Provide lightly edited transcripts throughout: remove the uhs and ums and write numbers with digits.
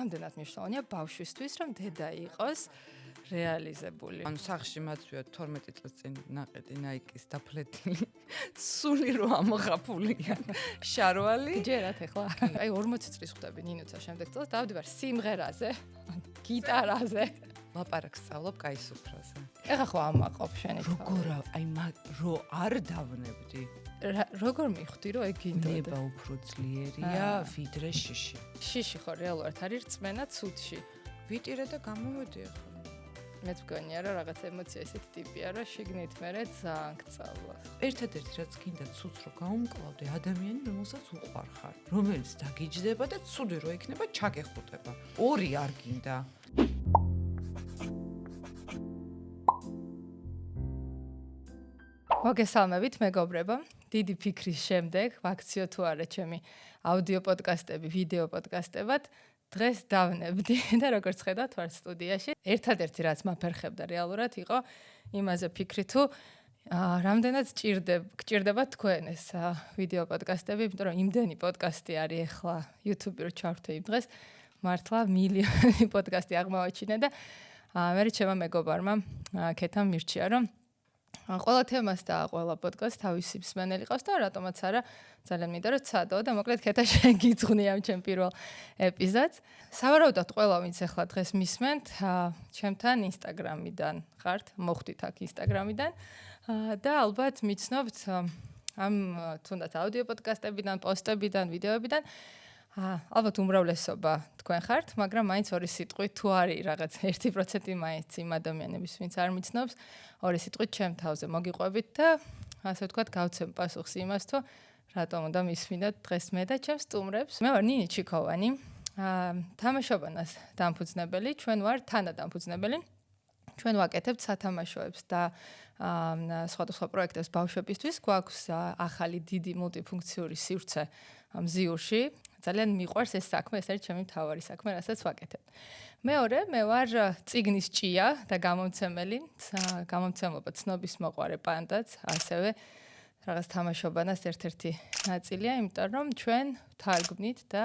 რამდენად მნიშვნელოვანია ბავშვისთვის, რომ დედა იყოს რეალიზებული. ანუ სახში მაცვია 12 წლის წინ ნაყედი ნაიკის დაფლეთილი სული რო ამოღაფულია შარვალი. ჯერათ ახლა. აი 40 წლის ხვდები ნინოცა შემდეგ წელს დავდივარ სიმღერაზე, გიტარაზე. ლაპარაკს სწავლობ კაი სუფრაზე. ეხლა ხო ამაყობ შენი. როგორ რო არ დავნებდი. როგორ მივხვდი რომ ეგ გინდოდა? ნება უფრო ძლიერია ვიდრე შიში. შიში ხო რეალურად არის რწმენა ცუდში. ვიტირე და გამომედი ახლა. მეც მგონია რომ რაღაც ემოცია ესეთი ტიპია რომ შიგნით მერე ძალიან გწავლოს. ერთადერთი რაც გინდა ცუდს რო გაუმკლავდე ადამიანი რომელსაც უყვარ ხარ, რომელიც დაგიჯდება და ცუდი რო იქნება ჩაგეხუტება. ორი არ გინდა. მოგესალმებით მეგობრებო. დიდი ფიქრის შემდეგ ვაქციო თუ არა ჩემი აუდიო პოდკასტები, ვიდეო პოდკასტებად დღეს დავნებდი და როგორც ხედავთ ვარ სტუდიაში. ერთადერთი რაც მაფერხებდა რეალურად იყო იმაზე ფიქრი თუ რამდენად გჭირდება თქვენ ეს ვიდეო პოდკასტები, იმიტომ რომ იმდენი პოდკასტი არის ახლა YouTube-ი რო ჩავრთე იმ დღეს, მართლა მილიონი პოდკასტი აღმოვაჩინე და მე ჩემმა მეგობარმა ქეთამ მირჩია რომ ყველა თემას და ყველა პოდკასტს თავისი მსმენელი ყავს და რატომაც არა ძალიან მინდა რომ ცადო და მოკლედ ქეთა შენ გიძღვნი ამ ჩემ პირველ ეპიზოდს. სავარაუდოდ ყველა ვინც ახლა დღეს მისმენთ ჩემთან Instagram-იდან ხართ, მოხვდით აქ Instagram-იდან და ალბათ მიცნობთ ამ თუნდაც აუდიო პოდკასტებიდან, პოსტებიდან, ვიდეოებიდან ალბათ უმრავლესობა თქვენ ხართ, მაგრამ მაინც ორი სიტყვით თუ არის რაღაც 1% მაინც იმ ადამიანების ვინც არ მიცნობს, ორი სიტყვით ჩემ თავზე მოგიყვებით და ასე ვთქვათ გავცემ პასუხს იმას თუ რატომ უნდა მისმინოთ დღეს მე და ჩემს სტუმრებს. მე ვარ ნინი ჩიქოვანი, თამაშობანას დამფუძნებელი, ჩვენ ვარ თანადამფუძნებელი. ჩვენ ვაკეთებთ სათამაშოებს და სხვადასხვა პროექტებს ბავშვებისთვის. გვაქვს ახალი დიდი მულტიფუნქციური სივრცე მზიურში. ძალიან მიყვარს ეს საქმე, ეს არის ჩემი მთავარი საქმე, რასაც ვაკეთებ. მეორე, მე ვარ წიგნის ჭია და გამომცემელი, გამომცემლობა ცნობის მოყვარე პანდაც, ასევე რაღაც თამაშობანას ერთ-ერთი ნაწილია, იმიტომ რომ ჩვენ თარგმნით და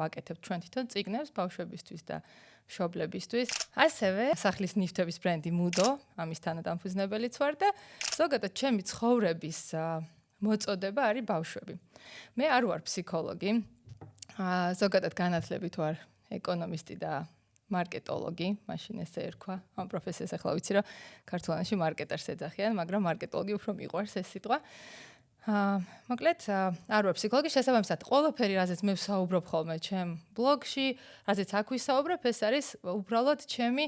ვაკეთებთ ჩვენ თვითონ წიგნებს ბავშვებისთვის და მშობლებისთვის. ასევე სახლის ნივთების ბრენდი Mudo, ამის თანადამფუძნებელიც ვარ და ზოგადად ჩემი ცხოვრების მოწოდება არის ბავშვები. მე არ ვარ ფსიქოლოგი. ზოგადად განათლებით ვარ ეკონომისტი და მარკეტოლოგი, მაშინ ესე ერქვა. ამ პროფესიას ახლა ვიცი რომ ქართულენში მარკეტერს ეძახიან, მაგრამ მარკეტოლოგი უფრო მიყვარს ეს სიტყვა. მოკლედ არ ვარ ფსიქოლოგი, შესაბამისად ყველაფერი რაზეც მე ვსაუბრობ ხოლმე ჩემ ბლოგში, რაზეც აქ ვისაუბრებ, ეს არის უბრალოდ ჩემი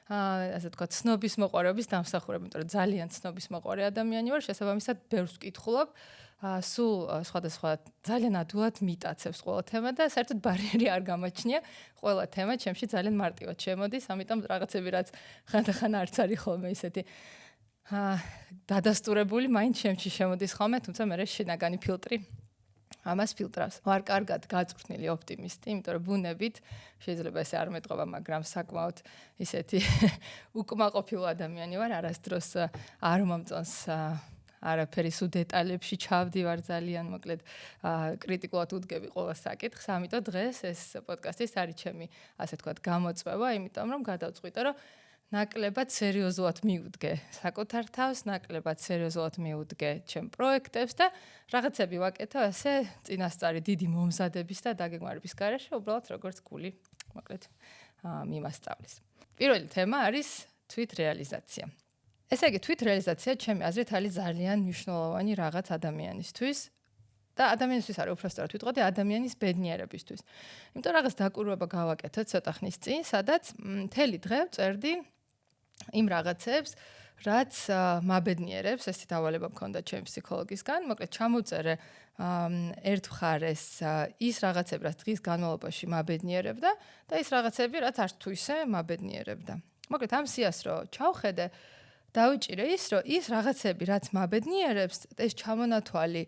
ასე ვთქვათ ცნობის მოყვარეობის დამსახურება, იმიტომ რომ ძალიან ცნობის მოყვარე ადამიანი ვარ, შესაბამისად ბევრს ვკითხულობ, სულ სხვადასხვა ძალიან ადვილად მიტაცებს ყველა თემა და საერთოდ ბარიერი არ გამაჩნია, ყველა თემა ჩემში ძალიან მარტივად შემოდის, ამიტომ რაღაცები რაც ხანდახან არც არის ხოლმე ისეთი დადასტურებული, მაინც ჩემში შემოდის ხოლმე, თუმცა მე შინაგანი ფილტრი ამას ფილტრავს. ვარ კარგად გაწვრთნილი ოპტიმისტი, იმიტომ რომ ბუნებით შეიძლება ესე არ მეტყობა, მაგრამ საკმაოდ ისეთი უკმაყოფილო ადამიანი ვარ, არასდროს არ მომწონს არაფერი სულ დეტალებში ჩავდივარ ძალიან, მოკლედ კრიტიკულად უდგები ყველა საკითხს, ამიტომ დღეს ეს პოდკასტის არის ჩემი, ასე ვთქვათ, გამოწვევა, იმიტომ რომ გადავწყვიტე, რომ ნაკლებად სერიოზულად მივუდგე საკუთარ თავს, ნაკლებად სერიოზულად მივუდგე ჩემ პროექტებს და რაღაცები ვაკეთებ ასე წინასწარი დიდი მომზადების და დაგეგმარების გარეშე, უბრალოდ როგორც გული, მოკლედ მიმასწავლის. პირველი თემა არის თვითრეალიზაცია. ესე იგი, თვითრეალიზაცია ჩემი აზრით არის ძალიან მნიშვნელოვანი რაღაც ადამიანისთვის და ადამიანისთვის არის უბრალოდ ვიტყოდი ადამიანის ბედნიერებისთვის. იმიტომ რაღაც დაკვირვება გავაკეთე ცოტა ხნის წინ, სადაც მთელი დღე ვწერდი იმ რაღაცებს, რაც მაბედნიერებს, ესეთი დავალება მქონდა ჩემი ფსიქოლოგისგან, მოკლედ ჩამოვწერე ერთ მხარეს ის რაღაცები, რაც დღის განმავლობაში მაბედნიერებდა და ის რაღაცები, რაც არც თუ ისე მაბედნიერებდა. მოკლედ ამ სიას რო ჩავხედე, დავიჭირე ის, რომ ის რაღაცები, რაც მაბედნიერებს, ეს ჩამონათვალი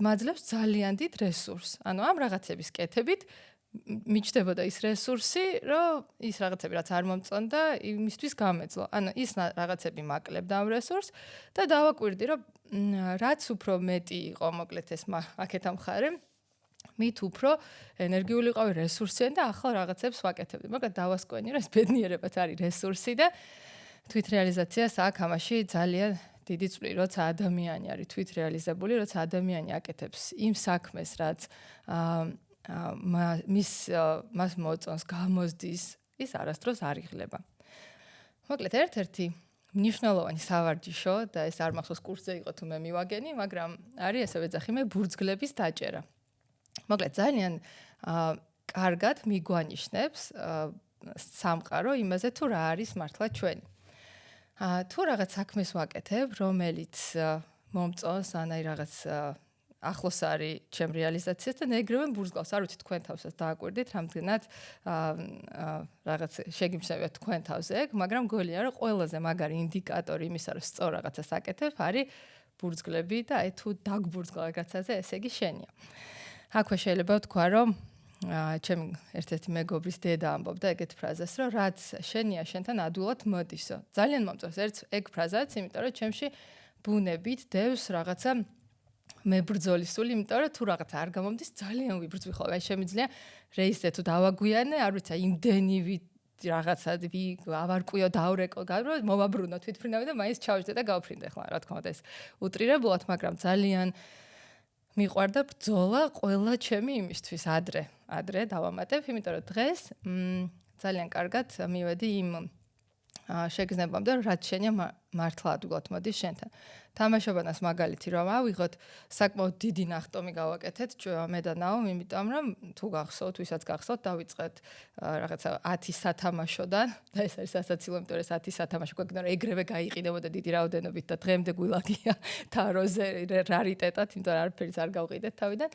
მაძლევს ძალიან დიდ რესურსს. ანუ ამ რაღაცების კეთებით მიჩნდებოდა ის რესურსი, რომ ის რაღაცები, რაც არ მომწონდა, იმისთვის გამეძლო. ანუ ის რაღაცები მაკლებდა ამ რესურსს და დავაკვირდი, რომ რაც უფრო მეტი იყო, მოკლედ ეს აქეთ ამ მხარე, მით უფრო ენერგიული ვიყავი, რესურსიანი და ახალ რაღაცებს ვაკეთებდი. მაგრამ დავასკვენი, რომ ეს ბედნიერებაც არის რესურსი და თვითრეალიზაციას აქ ამაში ძალიან დიდი წვლილი, როცა ადამიანი არის თვითრეალიზებული, როცა ადამიანი აკეთებს იმ საქმეს, რაც მას მოწონს, გამოსდის, ის არასდროს არ იღლება. მოკლედ, ერთ-ერთი მნიშვნელოვანი სავარჯიშო და ეს არ მახსოვს კურსზე იყო თუ მე მივაგენი, მაგრამ არის ესე ვეძახი მე ბურძგლების დაჭერა. მოკლედ, ძალიან კარგად მიგვანიშნებს სამყარო იმაზე თუ რა არის მართლა ჩვენი. თუ რაღაც საქმეს ვაკეთებ, რომელიც მომწონს, ანაი რაღაც ახლოს არის ჩემ რეალიზაციას და ეგრევე ბურძგავს. არ ვიცი თქვენ თავსაც დააკვირდით, რამდენად რაღაც შეგიმსევია თქვენ თავზე ეგ, მაგრამ გოლია რომ ყველაზე მაგარი ინდიკატორი იმისა, რომ სწორ რაღაცას აკეთებ, არის ბურძგლები და აი თუ დაგბურძგლა რაღაცაზე, ესე იგი შენია. აქვე შეიძლება ვთქვა, რომ ჩემი ერთ-ერთი მეგობრის დედა ამბობდა ეგეთ ფრაზას, რომ რაც შენია, შენთან ადვილად მოდისო. ძალიან მომწონს ეგ ფრაზაც, იმიტომ რომ ჩემში ბუნებით დევს რაღაცა მებრძოლისული, იმიტომ რომ თუ რაღაც არ გამომდის, ძალიან ვიბრძვი ხოლმე. აი შემიძლია რეისზე თუ დავაგვიანე, არ ვიცი, იმდენი რაღაცა ავარკვიო, დავრეკო, მოვაბრუნო თვითფრინავი და მაინც ჩავჯდე და გავფრინდე ხოლმე, რა თქმა უნდა, ეს უტრირებულად, მაგრამ ძალიან მიყვარდა ბრძოლა ყველა ჩემი იმისთვის ადრე დავამატებ, იმიტომ რომ დღეს ძალიან კარგად მივედი იმ შეგრძნებამდე, რომ რაც შენია მართლა ადვილად მოდის შენთან. თამაშობანას მაგალითი რომ ავიღოთ, საკმაოდ დიდი ნახტომი გავაკეთეთ მე და ნაომ, იმიტომ რომ თუ გახსოვთ, ვისაც გახსოვთ, დავიწყეთ რაღაცა 10 სათამაშოდან და ეს არის სასაცილო, იმიტომ რომ 10 სათამაშო გვექნა, რომ ეგრევე გაიყიდებოდა დიდი რაოდენობით და დღემდე გულაგია თაროზე რარიტეტად, იმიტომ რომ არაფერს არ გავყიდეთ თავიდან.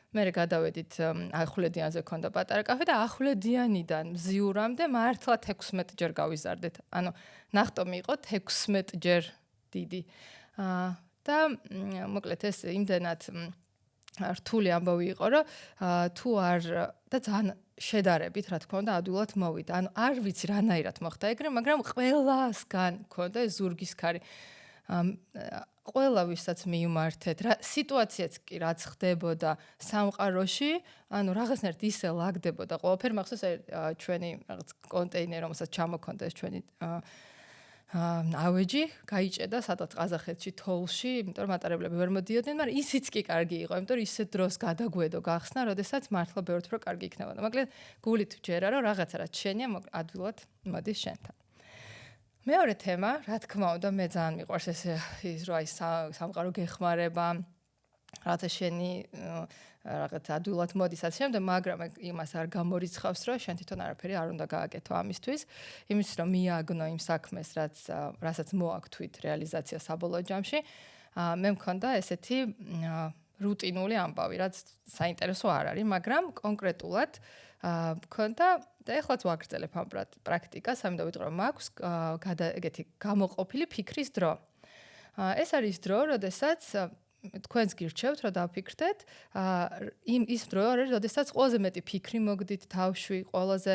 მერე გადავედით ახვლედიანზე ქონდა პატარა კაფე და ახვლედიანიდან მზიურამდე მართლა 16 ჯერ გავიზარდეთ. ანუ ნახტომი იყო 16 ჯერ დიდი. და მოკლედ ეს იმდენად რთული ამბავი იყო, რომ თუ არ და ძალიან შედარებით, რა თქმა უნდა, ადვილად მოვიდა. ანუ არ ვიცი რანაირად მოხდა ეგრე, მაგრამ ყველასგან ქონდა ეს ზურგის ქარი. ყველა ვისაც მიუმართეთ, სიტუაციაც კი რაც ხდებოდა სამყაროში, ანუ რაღაცნაირად ისე ლაგდებოდა ყველაფერი, მახსოვს ჩვენი რაღაც კონტეინერი, რომელსაც ჩამოქონდა ეს ჩვენი ავეჯი, გაიჭედა სადღაც ყაზახეთში თოვლში, იმიტომ რომ მატარებლები ვერ მოდიოდნენ, მაგრამ ისიც კი კარგი იყო, იმიტომ რომ ისეთ დროს გადაგვედო გახსნა, როდესაც მართლა ბევრთ რო კარგი იქნებოდა. მაგრამ გულით ვჯერა, რომ რაღაცა რაც შენია, ადვილად მოდის შენთან. მეორე თემა, რა თქმა უნდა, მე ძალიან მიყვარს ის რომ აი სამყარო გეხმარება, რაღაცა შენი რაღაცა ადვილად მოდის ასე შემდეგ, მაგრამ იმას არ გამორიცხავს, რომ შენ თვითონ არაფერი არ უნდა გააკეთო ამისთვის, იმისთვის რომ მიაგნო იმ საქმეს, რასაც მოაქვთ რეალიზაცია საბოლოო ჯამში. მე მქონდა ესეთი რუტინული ამბავი, რაც საინტერესო არ არის, მაგრამ კონკრეტულად მქონდა და ეხლაც ვაგრძელებ ამ პრაქტიკას, ამიტომ ვიტყვი რომ მაქვს ეგეთი გამოყოფილი ფიქრის დრო. ეს არის დრო, როდესაც თქვენს გირჩევთ, რომ დავფიქრდეთ, ის დრო არის, როდესაც ყველაზე მეტი ფიქრი მოგდით, თავში, ყველაზე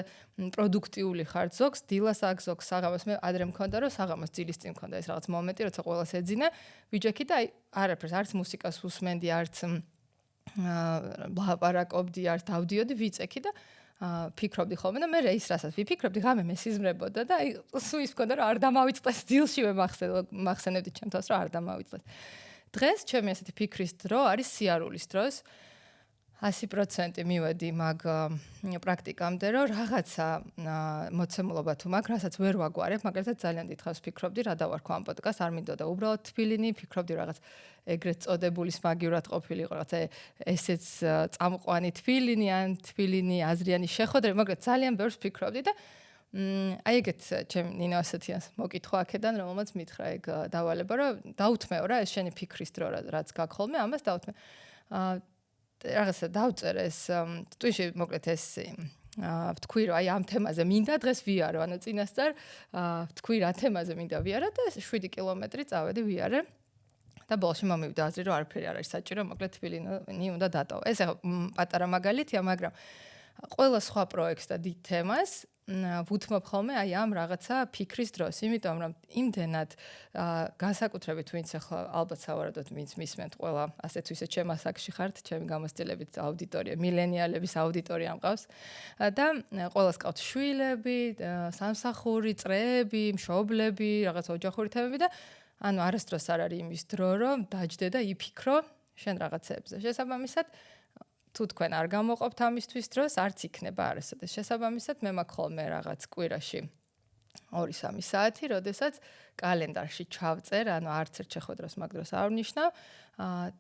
პროდუქტიული ხართ. ზოგს დილას აქ, ზოგს საღამოს. მე ადრე მქონდა, რომ საღამოს ძილის წინ მქონდა ეს რაღაც მომენტი, როცა ყველას ეძინა, ვიჯექი და აი არაფერს, არც მუსიკას უსმენდი, არც ლაპარაკობდი, არც დავდიოდი, ვიწექი და ფიქრობდი ხოლმე და მე ის რასაც ვიფიქრობდი, ღამე მესიზმრებოდა და აი სულ ის მქონდა, რომ არ დამავიწყდეს დილშივე მახსენებდი ჩემ თავს, რომ არ დამავიწყდეს. დღეს ჩემი ასეთი ფიქრის დრო არის სიარულის დროს. 100% მივედი მაგ პრაქტიკამდე, რომ რაღაცა მოცემულობა თუ მაგ, რასაც ვერ ვაგვარებ, მაგალითად ძალიან დიდხანს ფიქრობდი, რა დავარქვა ამ პოდკასტს, არ მინდოდა უბრალოდ თბილინი, ფიქრობდი რაღაც ეგრეთ წოდებულის მაგივრად ყოფილიყო, რაღაცა ესეც წამყვანი თბილინი, ან თბილინი აზრიანი შეხვედრები, მაგრამ ძალიან ბევრს ფიქრობდი და აი ეგეთ ჩემ ნინო ასეთიანს მოკითხვა აქედან, რომელმაც მითხრა ეგ დავალება, რომ დაუთმეო რა ეს შენი ფიქრის დრო, რაც გაქვს ხოლმე, ამას დაუთმე. რაღაცა დავწერე ეს ტვიში მოკლედ ეს ვთქვი რომ აი ამ თემაზე მინდა დღეს ვიარო, ანუ წინასწარ ვთქვი რა თემაზე მინდა ვიარო და 7 კილომეტრი წავედი ვიარე და ბოლოში მომივიდა აზრი რომ არაფერი არ არის საჭირო, მოკლედ თბილინი უნდა დატოვო. ეს პატარა მაგალითია, მაგრამ ყველა სხვა პროექტს და დიდ თემას ვუთმობ ხოლმე აი ამ რაღაცა ფიქრის დროს, იმიტომ რომ იმდენად განსაკუთრებით ვინც ახლა ალბათ სავარაუდოდ ვინც მისმენთ ყველა ასეთ ისე ჩემ ასაკში ხართ, ჩემი გამოცდილებით აუდიტორია, მილენიალების აუდიტორია მყავს და ყველას ყავთ შვილები, სამსახური, წრეები, მშობლები, რაღაც ოჯახური თემები და ანუ არასდროს არ არის იმის დრო, რომ დაჯდე და იფიქრო შენ რაღაცებზე. შესაბამისად თუ თქვენ არ გამოყოფთ ამისთვის დროს, არც იქნება არასოდეს. შესაბამისად, მე მაქვს ხოლმე რაღაც კვირაში 2-3 საათი, როდესაც კალენდარში ჩავწერ, ანუ არც ერთ შეხვედრას მაგ დროს არ ვნიშნავ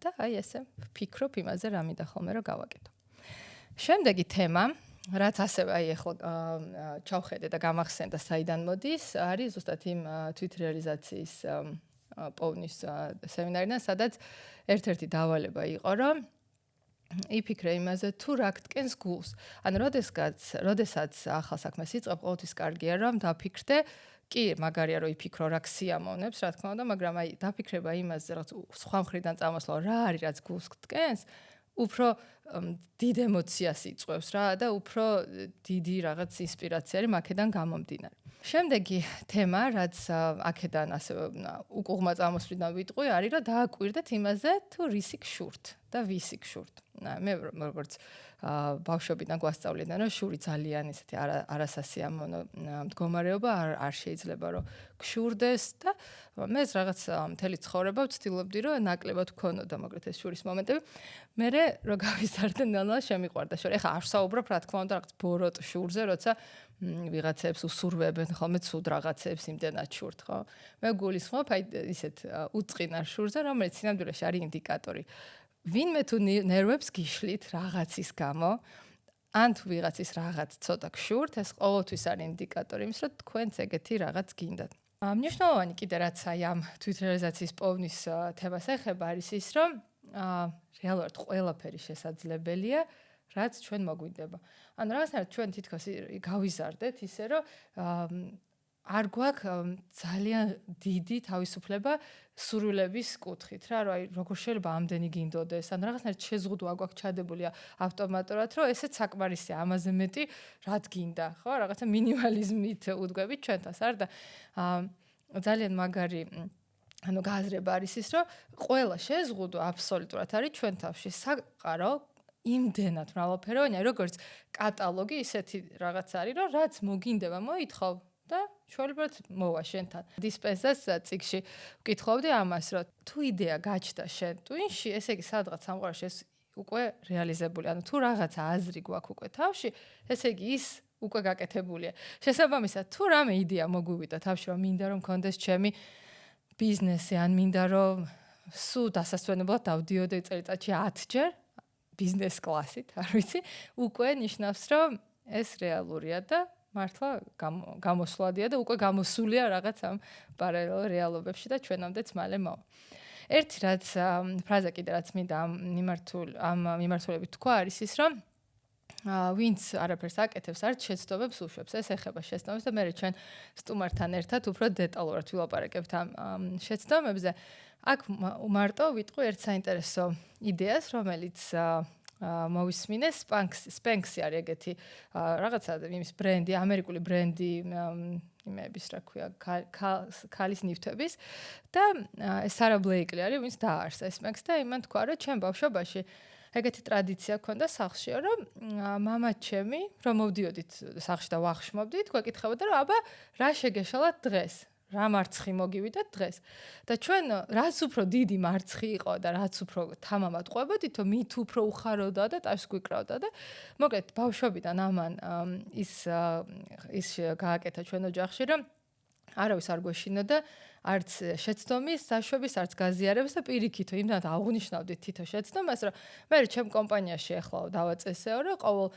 და აი ესე ვფიქრობ იმაზე, რა მინდა ხოლმე რომ გავაკეთო. შემდეგი თემა, რაც ასევე აი ახლა ჩავხედე და გამახსენდა საიდან მოდის, არის ზუსტად იმ თვითრეალიზაციის პოვნის სემინარიდან, სადაც ერთ-ერთი დავალება იყო, რომ იფიქრე იმაზე, თუ რა გტკენს გულს. ანუ როდესაც ახალ საქმეს იწყებ, ყოველთვის კარგია რომ დაფიქრდე, კი, მაგარია რომ იფიქრო რა ქსიამოვნებს, რა თქმა უნდა, მაგრამ აი დაფიქრება იმაზე, რაღაც სხვა მხრიდან წამოსვლა, რა არის რაც გულს გტკენს, უფრო დიდ ემოციას იწვევს რა და უფრო დიდი რაღაც ინსპირაცია არის აქედან გამომდინარე. შემდეგი თემა, რაც აქედან ასევე უკუღმა წამოსვლიდან ვიტყვი, არის რომ დააკვირდეთ იმაზე, თუ რისი გშურთ და ვისი გშურთ. მე როგორც ბავშვობიდან გვასწავლიდან, რომ შური ძალიან ისეთი არასასიამოვნო მდგომარეობა არ შეიძლება რომ გშურდეს და მე რაღაც მთელი ცხოვრება ვცდილობდი რომ ნაკლებად ვქონოდა მოგეთ ეს შურის მომენტები. მე რო გავიზარდე ნანა შემიყვარდა შური. ეხლა არ ვსაუბრობ რა თქმა უნდა რაღაც ბოროტ შურზე, როცა ვიღაცებს უსურვებენ ხოლმე ცუდ რაღაცებს იმდენად შურთ, ხო? მე გულისხმობ აი ისეთ უწყინარ შურზე, რომელიც სინამდვილეში არის ინდიკატორი. ვინმე თუ ნერვებს გიშლით რაღაცის გამო, ან თუ ვიღაცის რაღაც ცოტა გშურთ, ეს ყოველთვის არის ინდიკატორი იმის, რომ თქვენც ეგეთი რაღაც გინდათ. მნიშვნელოვანი კიდე რაც აი ამ თვითრეალიზაციის პოვნის თემას ეხება, არის ის, რომ რეალურად ყველაფერი შესაძლებელია, რაც ჩვენ მოგვინდება. ანუ რაღაცნაირად ჩვენ თითქოს გავიზარდეთ ისე, რომ არ გვაქვს ძალიან დიდი თავისუფლება სურვილების კუთხით რა, რომ აი როგორ შეიძლება ამდენი გინდოდეს, ან რაღაცნაირად შეზღუდვა გვაქვს ჩადებული ავტომატურად, რომ ესეც საკმარისია, ამაზე მეტი რაც გინდა, ხო? რაღაცა მინიმალიზმით უდგებით ჩვენთას, არ და ძალიან მაგარი ანუ გააზრება არის ის, რომ ყველა შეზღუდვა აბსოლუტურად არის ჩვენ თავში საყარო იმდენად მრავალფეროვანია, როგორც კატალოგი ისეთი რაღაც არის, რომ რაც მოგინდება, მოითხოვ და შეიძლება მოვა შენთან. დისპენსას წიგში ვკითხავდი ამას, რომ თუ იდეა გაჩნდა შენ ტვინში, ესე იგი სადღაც სამყაროში ეს უკვე რეალიზებული. ანუ თუ რაღაცა აზრი გვაქვს უკვე თავში, ესე იგი ის უკვე გაკეთებულია. შესაბამისად, თუ რამე იდეა მოგვივიდა თავში, რომ მინდა რომ მქონდეს ჩემი ბიზნესი, ან მინდა რომ სულ დასასვენებლად დავდიოდე წელიწადში 10 ჯერ ბიზნეს კლასით, არ ვიცი, უკვე ნიშნავს, რომ ეს რეალურია და მართლა გამოსვლადია და უკვე გამოსულია რაღაც ამ პარალელ რეალობებში და ჩვენამდეც მალე მოვა. ერთი რაც ფრაზა კიდე რაც მინდა ამ მიმართულებით თქვა არის ის, რომ ვინც არაფერს აკეთებს, არც შეცდომებს უშვებს. ეს ეხება შეცდომებს და მე ჩვენ სტუმართან ერთად უფრო დეტალურად ვილაპარაკებთ ამ შეცდომებზე. აქ მარტო ვიტყვი ერთ საინტერესო იდეას, რომელიც მოვისმინეს Spanx არის ეგეთი რაღაცა იმის ბრენდი, ამერიკული ბრენდი იმების რა ქვია, ქალის ნივთების და Sarah Blakely არის, ვინც დაარსა Spanx და იმან თქვა, რომ ჩემ ბავშვობაში ეგეთი ტრადიცია ქონდა სახლში, რომ მამაჩემი, რომ მოვდიოდით სახლში და ვახშმობდით, გვეკითხებოდა, რომ აბა რა შეგეშალათ დღეს? რა მარცხი მოგივიდათ დღეს? და ჩვენ რაც უფრო დიდი მარცხი იყო და რაც უფრო თამამად ყვებოდით, მით უფრო უხაროდა და ტაშს გვიკრავდა და მოკლედ ბავშვობიდან ამან ის გააკეთა ჩვენ ოჯახში, რომ არავის არ გვეშინოდა არც შეცდომის, საშვების, არც გაზიარების და პირიქითო იმდანაც აღნიშნავდით თითო შეცდომას, რომ მე ჩემ კომპანიაში ახლა დავაწესეო, რომ ყოველ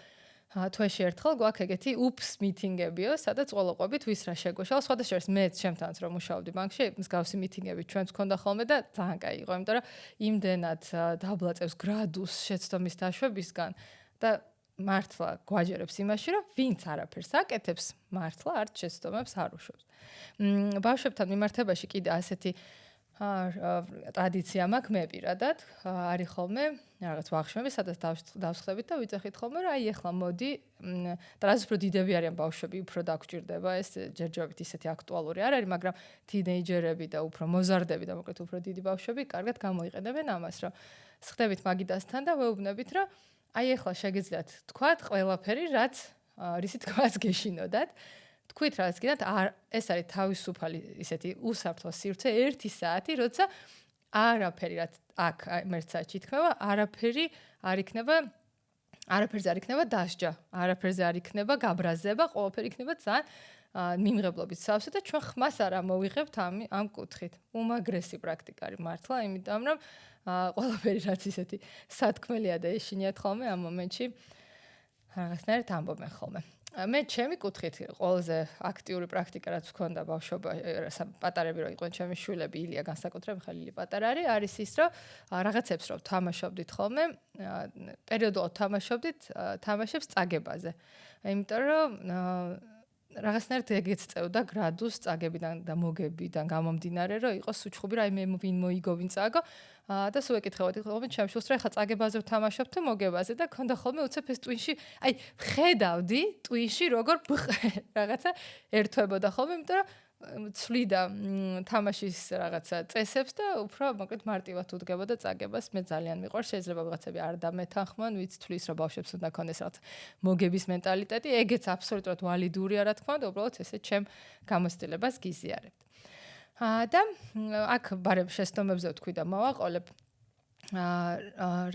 თვეში ერთხელ გვაქვს ეგეთი უპს მიტინგებიო, სადაც ყოლოყობით ვის რა შეგვეშალა. სხვადასხვა მე ჩემთანაც რომ მუშაობდი ბანკში, მსგავსი მიტინგები ჩვენც გქონდა ხოლმე და ძალიან კაი იყო, იმიტომ რომ იმდენად დაბლაწევს გრადუსს შეცდომის დაშვებისგან და მართლა გვაჯერებს იმაში, რომ ვინც არაფერს აკეთებს, მართლა არც შეცდომებს არ უშვებს. ბავშვებთან მიმართებაში კიდე ასეთი ტრადიცია მაქვს მე პირადად, არის ხოლმე რაღაც ვახშმები, სადაც დავსხდებით და ვიძახით ხოლმე, რომ აი ეხლა მოდი, და რაც უფრო დიდები არიან ბავშვები, უფრო დაგჭირდება ეს ჯერჯერობით ისეთი აქტუალური არ არის, მაგრამ თინეიჯერები და უფრო მოზარდები და მოკლედ უფრო დიდი ბავშვები კარგად გამოიყენებენ ამას, რომ სხდებით მაგიდასთან და ვეუბნებით, რომ აი ეხლა შეგიძლიათ თქვათ ყველაფერი, რაც რისი თქვაც გეშინოდათ. თქვით რაც გინდათ, ეს არის თავისუფალი ისეთი უსაფრთხო სივრცე 1 საათი, როცა არაფერი რაც აქ მერცაჩი თქვა, არაფერზე არ იქნება დასჯა, არაფერზე არ იქნება გაბრაზება, ყველაფერი იქნება ძალიან მიმღებლობით სავსე და ჩვენ ხმას არ ამოვიღებთ ამ კუთხით. უმაგრესი პრაქტიკა არის მართლა, იმიტომ რომ ყველაფერი რაც ისეთი სათქმელია და ეშინიათ ხოლმე ამ მომენტში რაღაცნაირად ამბობენ ხოლმე. მე ჩემი კუთხით ყველაზე აქტიური პრაქტიკა რაც მქონდა ბავშვობაში, პატარები რო იყვნენ ჩემი შვილები, ილია განსაკუთრებით ხალილი პატარა არის ის, რომ რაღაცებს რო თამაშობდით ხოლმე, პერიოდულად თამაშობდით თამაშებს წაგებაზე. იმიტომ რომ რაღაცნაირად ეგეც წევდა გრადუს წაგებიდან და მოგებიდან გამომდინარე, რომ იყოს უჩხუბი, რა მე ვინ მოიგო, ვინ წაგო. და სულ ეკითხებოდი ხოლმე ჩემს შვილს, რომ ეხლა წაგებაზე ვთამაშობ თუ მოგებაზე და ქონდა ხოლმე უცებ ეს ტვინში, აი ხედავდი ტვინში როგორ რაღაცა ერთვებოდა ხოლმე, იმიტომ რომ ცვლიდა თამაშის რაღაცა წესებს და უფრო მოკლედ მარტივად უდგებოდა წაგებას. მე ძალიან მიყვარს, შეიძლება ვიღაცები არ დამეთანხმონ, ვიც თulis რომ ბავშვებს უნდა ქონდეს რაღაც მოგების მენტალიტეტი, ეგეც აბსოლუტურად ვალიდურია რა თქმა უნდა, უბრალოდ ესე ჩემ გამოცდილებას გიზიარებთ. და აქ ბარემ შეცდომებზე ვთქვი და მოვაყოლებ,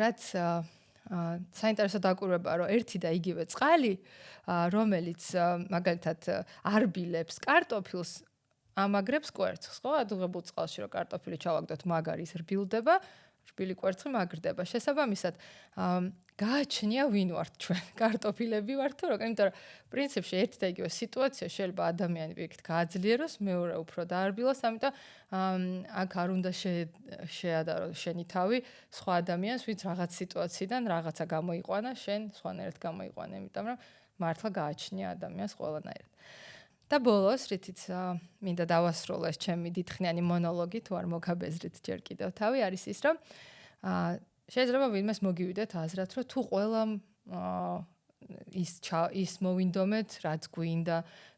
რაც საინტერესო დაკვირვებაა, რომ ერთი და იგივე წყალი, რომელიც მაგალითად არბილებს კარტოფილს, ამაგრებს კვერცხს, ხო? ადუღებულ წყალში რომ კარტოფილი ჩავაგდოთ, მაგარი ის რბილდება, რბილი კვერცხი მაგრდება. შესაბამისად, გააჩნია ვინ ვართ ჩვენ, კარტოფილები ვართ თუ როგორ, იმიტომ რომ პრინციპში ერთი და იგივე სიტუაცია შეიძლება ადამიანი პირიქით გააძლიეროს, მეორე უფრო დაარბილოს, ამიტომ აქ არ უნდა შეადაროს შენი თავი სხვა ადამიანს, ვინც რაღაც სიტუაციიდან რაღაცა გამოიყვანა, შენ სხვანაირად გამოიყვანე, იმიტომ რომ მართლა გააჩნია ადამიანს ყველანაირად. და ბოლოს, რითიც მინდა დავასრულო ეს ჩემი დიდხნიანი მონოლოგი, თუ არ მოგაბეზრით ჯერ კიდევ თავი, არის ის, რომ შეიძლება ვინმეს მოგივიდეთ აზრად, რომ თუ ყველა ის მოვინდომეთ, რაც გვინდა,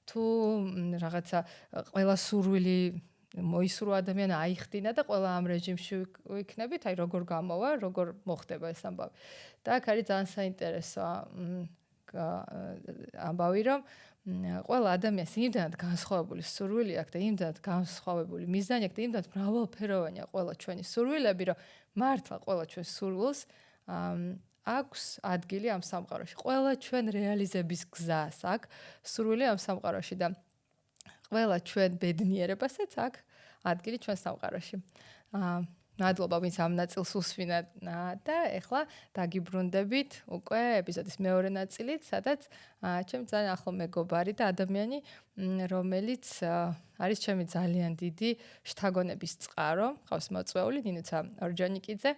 თუ რაღაცა ყველა სურვილი მოისურვა ადამიანი აიხდინა და ყველა ამ რეჟიმში ვიქნებით, აი როგორ გამოვა, როგორ მოხდება ეს ამბავი. და აქ არის ძალიან საინტერესო ამბავი, რომ ყველა ადამიანს იმდანად განსხვავებული სურვილი აქვს და იმდანად განსხვავებული მიზანი აქვს და იმდანად მრავალფეროვანია ყველა ჩვენი სურვილები, რომ მართლა ყველა ჩვენს სურვილს აქვს ადგილი ამ სამყაროში. ყველა ჩვენ რეალიზების გზას აქვს სურვილი ამ სამყაროში და ყველა ჩვენ ბედნიერებასაც აქვს ადგილი ჩვენ სამყაროში. მადლობა ვინც ამ ნაწილს უსვინა და ეხლა დაგიბრუნდებით უკვე ეპიზოდის მეორე ნაწილით, სადაც ჩემი ძალიან ახლო მეგობარი და ადამიანი, რომელიც არის ჩემი ძალიან დიდი შთაგონების წყარო, ყავს მოწვეული ნინუცა ორჯონიკიძე.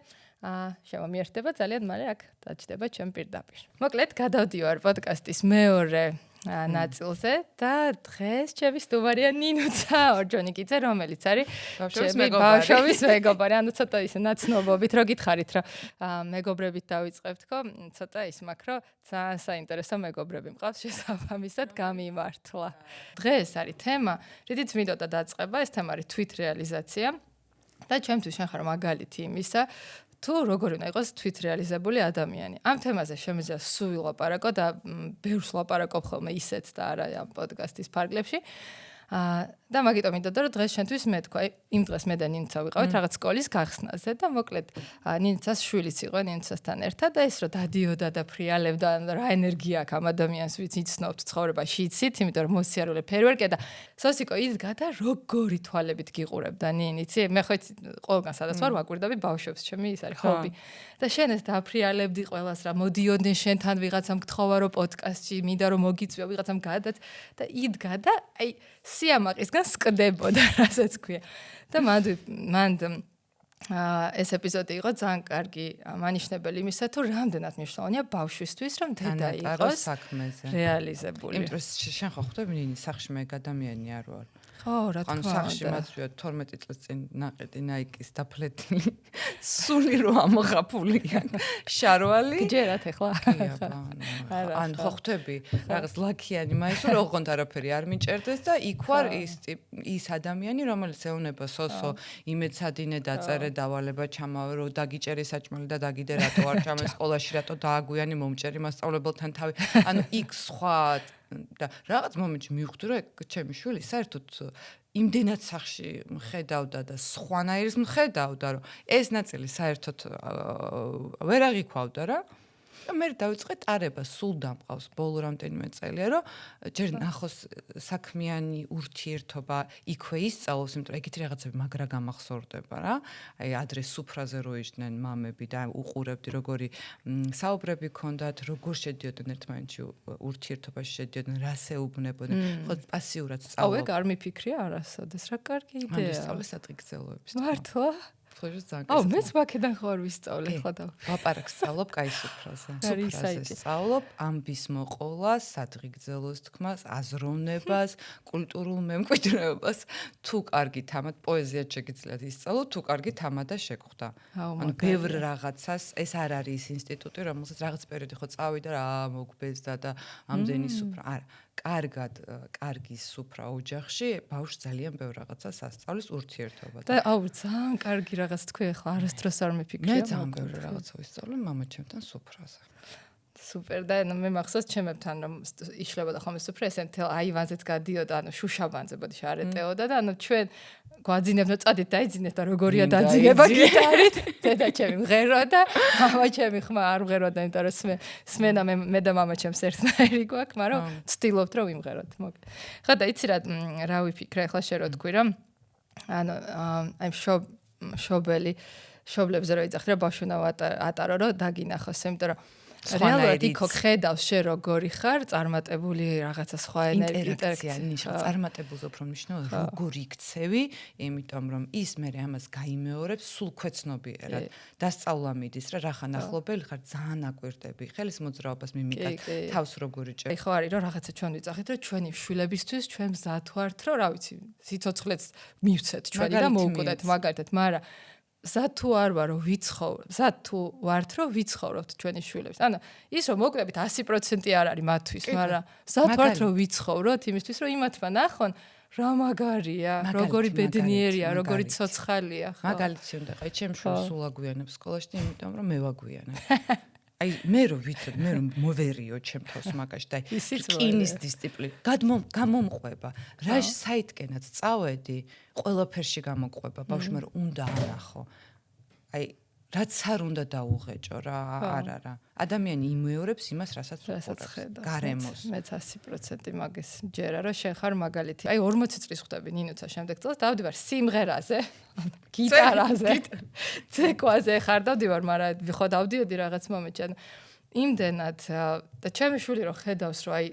შემომიერთდება ძალიან მალე აქ დაჯდება ჩემ პირდაპირ. მოკლედ გადავდივარ პოდკასტის მეორე ნაწილზე და დღეს ჩემი სტუმარია ნინუცა ორჯონიკიძე, რომელიც არის ბავშვების მეგობარი. ანუ ცოტა ისე ნაცნობობით რო გითხარით, რომ მეგობრებით დავიწყებთ, ხო? ცოტა ის მაქვს, რომ ძალიან საინტერესო მეგობრები მყავს, შესაბამისად გამიმართლა. დღეს არის თემა, რითიც მინდოდა დაწყება, ეს თემა არის თვით რეალიზაცია და ჩემთვის შენ ხარ მაგალითი იმისა, თუ როგორი უნდა იყოს თვითრეალიზებული ადამიანი. ამ თემაზე შემიძლია სულ ვილაპარაკო და ბევრს ვლაპარაკობ ხოლმე ისეც და არა ამ პოდკასტის ფარგლებში. და მაგიტომ მინდოდა რომ დღეს შენთვის მე თქვა, იმ დღეს მე და ნინუცა ვიყავით რაღაც სკოლის გახსნაზე და მოკლედ ნინუცას შვილიც იყო ნინუცასთან ერთად და ეს რომ დადიოდა და ფრიალებდა რა ენერგია აქვს ამ ადამიანს ვიც იცნობთ ცხოვრებაში იცით, იმიტომ რომ მოსიარულე ფერვერკე და სოსიკო იდგა და როგორი თვალებით გიყურებდა ნინიცი, მე ხო ყველგან სადაც ვარ ვაკვირდები ბავშვებს, ჩემი ის არის ჰობი. და შენ ეს დაფრიალებდი ყველას რა მოდიოდნენ შენთან ვიღაცამ გთხოვა რომ პოდკასტში მინდა რომ მოგიწვია ვიღაცამ გადაც და იდგა და აი სიამაყისგან სკდებოდა, რასაც ქვია. და მან ეს ეპიზოდი იყო ძალიან კარგი მანიშნებელი იმისა, თუ რამდენად მნიშვნელოვანია ბავშვისთვის, რომ დედა იყოს რეალიზებული. იმიტომ რომ შენ ხო ხვდები ნინი სახში მე ადამიანი არ ვარ. ხო, რა თქმა უნდა. სახში მაწვია 12 წელს წინ ნაყიდი ნაიკის დაფლეთილი. სული რო ამღაფულია. შარვალი. გჯერათ ახლა. ან ხო ხვდები რაღაც ლაქიანი მაისო რო ოღონდ არაფერი არ მიჭერდეს და იქ ვარ ის ადამიანი რომელიც ეუნება სოსო იმეცადინე დაწერე დავალება ჩამავე რო დაგიჭერი საჭმელი და დაგიდე რატო არ ჩამე სკოლაში რატო დააგვიანი მომჭერი მასწავლებელთან თავი ანუ იქ სხვა და რაღაც მომენტში მივხვდი რომ ჩემი შვილი საერთოდ იმდენად სახში მხედავდა და სხვანაირს მხედავდა რომ ეს ნაწილი საერთოდ ვერ აღიქვავდა რა და მე დავიწყე ტარება სულ დამყავს ბოლო რამდენიმე წელია რომ ჯერ ნახოს საქმიანი ურთიერთობა იქვე ისწავლოს იმიტომ რომ ეგეთი რაღაცები მაგრა გამახსოვრდება რა აი ადრე სუფრაზე რო იჯდნენ მამები და უყურებდი როგორი საუბრები ქონდათ როგორ შედიოდნენ ერთმანეთში ურთიერთობაში შედიოდნენ რას ეუბნებოდნენ ხო პასიურად სწავლობ ეგ არ მიფიქრია არასოდეს რა კარგი იდეაა ვისწავლე სადღეგრძელოების მართლა ფლეჟს ძალიან აუ მეც ვაკედან ხარ ვისწავლე ხლა და ლაპარაკს სწავლობ კაი სუფრაზე სწავლობ ამბის მოყოლას სადღეგრძელოს თქმას აზროვნებას კულტურულ მემკვიდრეობას თუ კარგი თამად პოეზიად შეგიძლიათ ისწავლოთ თუ კარგი თამადა შეგხვდა ანუ ბევრ რაღაცას ეს არ არის ინსტიტუტი რომელსაც რაღაც პერიოდი ხო წავიდა რა მოგბეზდა და ამდენი სუფრა არა კარგი სუფრა ოჯახში ბავშვს ძალიან ბევრ რაღაცას ასწავლის ურთიერთობა და აუ ძალიან კარგი რაღაც თქვი ახლა არასდროს არ მიფიქრია მე ძალიან ბევრი რაღაცა ვისწავლე მამაჩემთან სუფრაზე სუპერ და მე მახსოვს ჩემებთან რომ იშლებოდა ხოლმე სუფრა ესე მთელ აივანზეც გადიოდა ანუ შუშაბანზე ბოდიში არეტეოდა და ანუ ჩვენ გვაძინებდა წადით დაიძინეთ და როგორია დაძინება გიტარით დედა ჩემი მღეროდა მამა ჩემი ხმა არ მღეროდა იმიტომ რომ სმენა მე და მამა ჩემს ერთნაირი გვაქვს მაგრამ ვცდილობთ რომ ვიმღეროთ მოკლედ ხა და იცი რა ვიფიქრე ახლა შე რო თქვი რომ ანუ აი შობლებზე რო იძახი რომ ბავშვი უნდა ატარო რომ დაგინახოს იმიტომ რომ რეალურად იქ ხედავს შე როგორი ხარ წარმატებული რაღაცა სხვა ინტერაქცია ნიშნავს წარმატებულს უფრო მნიშვნელოვანი როგორი იქცევი იმიტომ რომ ის მე ამას გაიმეორებს სულ ქვეცნობიერად დასწავლა მიდის რა რახან ახლობელი ხარ ძალიან აკვირდები ხელის მოძრაობას მიმიკად თავს როგორი ჭერ ხო არის რომ რაღაცა ჩვენ ვიძახით რომ ჩვენი შვილებისთვის ჩვენ მზად ვართ რომ რა ვიცი სიცოცხლეც მივცეთ ჩვენი და მოუკვდეთ მაგალითად მაგრამ ზად თუ არ ვარ რომ ვიცხოვრობ ზად თუ ვართ რომ ვიცხოვრობთ ჩვენი შვილებს ანუ ის რომ მოკვდებით 100% არ არის მათთვის მაგრამ ზად ვართ რომ ვიცხოვროთ იმისთვის რომ იმათმა ნახონ რა მაგარია როგორი ბედნიერია როგორი ცოცხალია ხო მაგალითი უნდა ყავი ჩემ შვილს სულ აგვიანებ სკოლაში იმიტომ რომ მე ვაგვიანებ აი მე რო ვიცოდ მე რომ მოვერიო ჩემ თავს მაგაში და რკინის დისციპლინა გამომყვება რა საითკენაც წავედი ყველაფერში გამოგყვება ბავშვმა რომ უნდა ანახო აი რაც არ უნდა დაუღეჭო რა არა ადამიანი იმეორებს იმას რასაც უყურებს გარემოს მეც 100% მაგის ჯერა რომ შენ ხარ მაგალითი აი 40 წლის ხვდები ნინოცა შემდეგ წელს დავდივარ სიმღერაზე გიტარაზე ცეკვაზე ხარ დავდივარ მაგრამ ხო დავდიოდი რაღაც მომენტში ანუ იმდენად და ჩემი შვილი რომ ხედავს რომ აი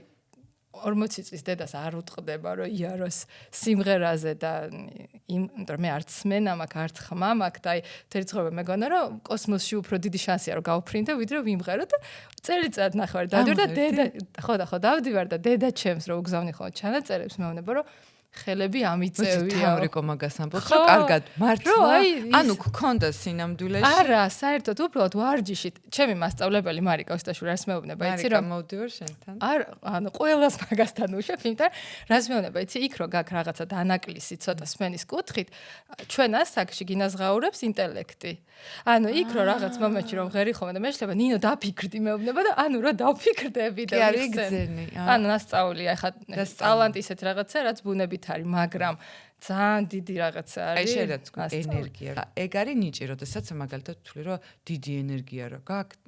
40 წლის დედას არ უტყდება რომ იაროს სიმღერაზე და იმიტომ მე არც სმენა მაქვს არც ხმა მაქვს და აი თერცხოვე მეგონა რომ კოსმოსში უფრო დიდი შანსია რომ გავფრინდე ვიდრე ვიმღერო და წელიწად ნახევარი დავდივარ და დედა ხო დავდივარ და დედა ჩემს რომ უგზავნი ხოლმე ჩანაწერებს მეუბნება რომ ხელები ამიწევია. თავრიკო მაგას ამბობს, რომ კარგად მართლა. ანუ გქონდა სინამდვილეში. არა, საერთოდ უბრალოდ ვარჯიში. ჩემი მასწავლებელი მარიკა ოსტაშვილი რას მეუბნება, იცი რომ მოვდივარ შენთან. არა, ანუ ყველას მაგასთან უშვებ, იმიტომ რას მეუბნება, იცი, იქ რო გაქვს რაღაცა დანაკლისი ცოტა სმენის კუთხით, ჩვენ ასაკში გინაზღაურებს ინტელექტი. ანუ იქ რო რაღაც მომენტში რომ ღერი ხომ და მე შეიძლება ნინო დაფიქრდი მეუბნება და ანუ რა დავფიქრდები და ვიხსენი. ანუ ასწავლია ხა ტალანტი ისეთ რაღაცა რაც ბუნებით არის, მაგრამ ძალიან დიდი რაღაცა არის. აი შეიძლება თქვა ენერგია. ეგ არის ნიჭი, როდესაც მაგალითად ვთვლი რომ დიდი ენერგია რა გაქვს,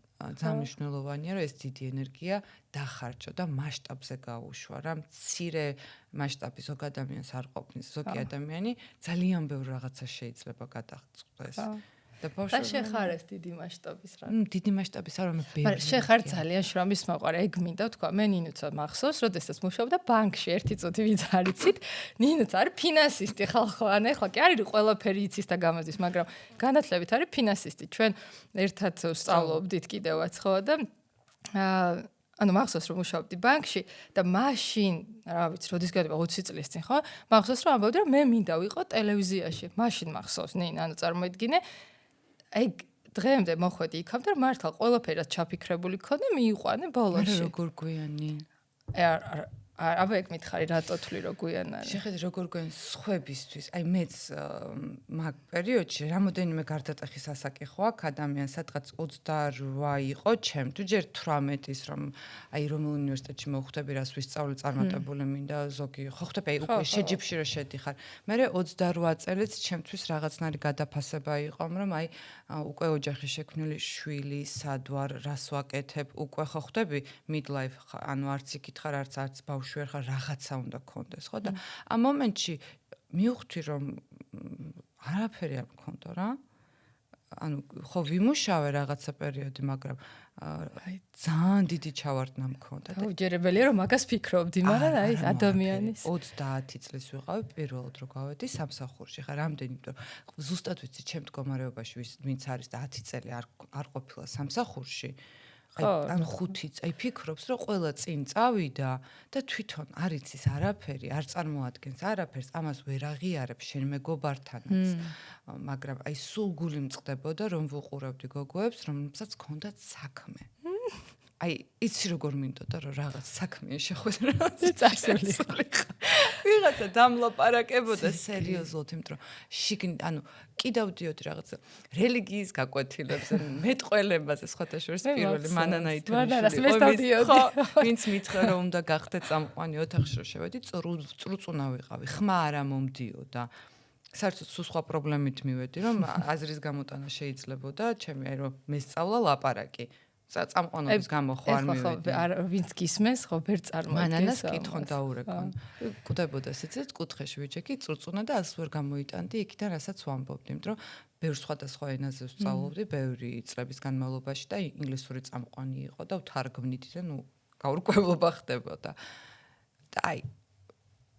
ძალიან მნიშვნელოვანია რომ ეს დიდი ენერგია დახარჯო და მასშტაბზე გაუშვა რა. მცირე მასშტაბი ზოგ ადამიანს არ ყოფნის, ზოგი ადამიანი ძალიან ბევრ რაღაცას შეიძლება გადაღწყვეტს. და ბავშვი. და შეხარ ეს დიდი მასშტაბის რა. დიდი მასშტაბის არ მე ბევრი. მაგრამ შეხარ ძალიან შრომის მოყარე, ეგ მინდა თქვა, მე ნინუცად მახსოვს, როდესაც მუშაობდა ბანკში ერთი წუთი ვინც არიცით, ნინუც არის ფინანსისტი ხალხო, ან ეხლა კი არის ყველაფერი იცის და გამაძვის, მაგრამ განათლებით არის ფინანსისტი. ჩვენ ერთად სწავლობდით კიდევაც ხო და ანუ მახსოვს რომ მუშაობდი ბანკში და მაშინ რა ვიცი როდის გადავა 20 წლის წინ ხო მახსოვს რომ ამბობდი რომ მე მინდა ვიყო ტელევიზიაში მაშინ მახსოვს ნინ ანუ წარმოიდგინე აი დღემდე მოხვედი იქამდე რომ მართლა ყველაფერი რაც ჩაფიქრებული ქონდა მიიყვანე ბოლოში როგორ გვიანი აბა ეგ მითხარი რატო თვლი რო გვიან არის შეხედე როგორ გვიან სხვებისთვის აი მეც მაგ პერიოდში რამოდენიმე გარდატეხის ასაკი ხო აქ ადამიანს სადღაც 28 იყო ჩემ თუ ჯერ 18-ის რომ აი რომელ უნივერსიტეტში მოხვდები რას ვისწავლე წარმატებული მინდა ზოგი ხო ხვდები აი უკვე შეჯიბში რო შედიხარ მე 28 წელიც ჩემთვის რაღაცნაირი გადაფასება იყო რომ აი უკვე ოჯახი შექმნილი შვილი სადვარ რას ვაკეთებ უკვე ხო ხვდები midlife ანუ არც იქითხარ არც ბავშვი ვერ ხარ რაღაცა უნდა გქონდეს ხო და ამ მომენტში მივხვდი რომ არაფერი არ მქონდა რა ანუ ხო ვიმუშავე რაღაცა პერიოდი მაგრამ აი ძალიან დიდი ჩავარდნა მქონდა და უჯერებელია რომ მაგას ფიქრობდი მაგრამ აი ადამიანის 30 წლის ვიყავი პირველად რო გავედი სამსახურში ხა რამდენი იმიტომ ზუსტად ვიცი ჩემ მდგომარეობაში ვინც არის 10 წელი არ ყოფილა სამსახურში ან 5 აი ფიქრობს რომ ყველა წინ წავიდა და თვითონ არ იცის არაფერი არ წარმოადგენს არაფერს ამას ვერ აღიარებს შენ მეგობართანაც მაგრამ აი სულ გული მწყდებოდა რომ ვუყურებდი გოგოებს რომლებსაც ჰქონდათ საქმე აი იცი როგორ მინდოდა რომ რაღაც საქმეა შეხვედრა წარსული ვიღაცა დამლაპარაკებოდა სერიოზულად იმიტომ შიგნით ანუ კიდავდიოდი რაღაცა რელიგიის გაკვეთილებს მეტყველებაზე სხვათა შორის პირველი მანანაითი ხო ვინც მითხრა რომ უნდა გახდე წამყვანი ოთახში რომ შევედი წრუწუნა ვიყავი ხმა არ მომდიოდა საერთოდ სულ სხვა პრობლემით მივედი რომ აზრის გამოტანა შეიძლებოდა ჩემი აი რომ მესწავლა ლაპარაკი წამყვანობის გამო ხო არ მივედი. ვინც გისმენს ხო ვერ წარმოადგენს. მანანას კითხონ დაურეკონ. კვდებოდა სიცეც კუთხეში ვიჯექი წურწუნა და ას ვერ გამოიტანდი იქიდან რასაც ვამბობდი, იმიტომ რომ ბევრ სხვადასხვა ენაზე ვსწავლობდი, ბევრი წლების განმავლობაში და ინგლისური წამყვანი იყო და ვთარგმნით და ნუ გაურკვევლობა ხდებოდა. და აი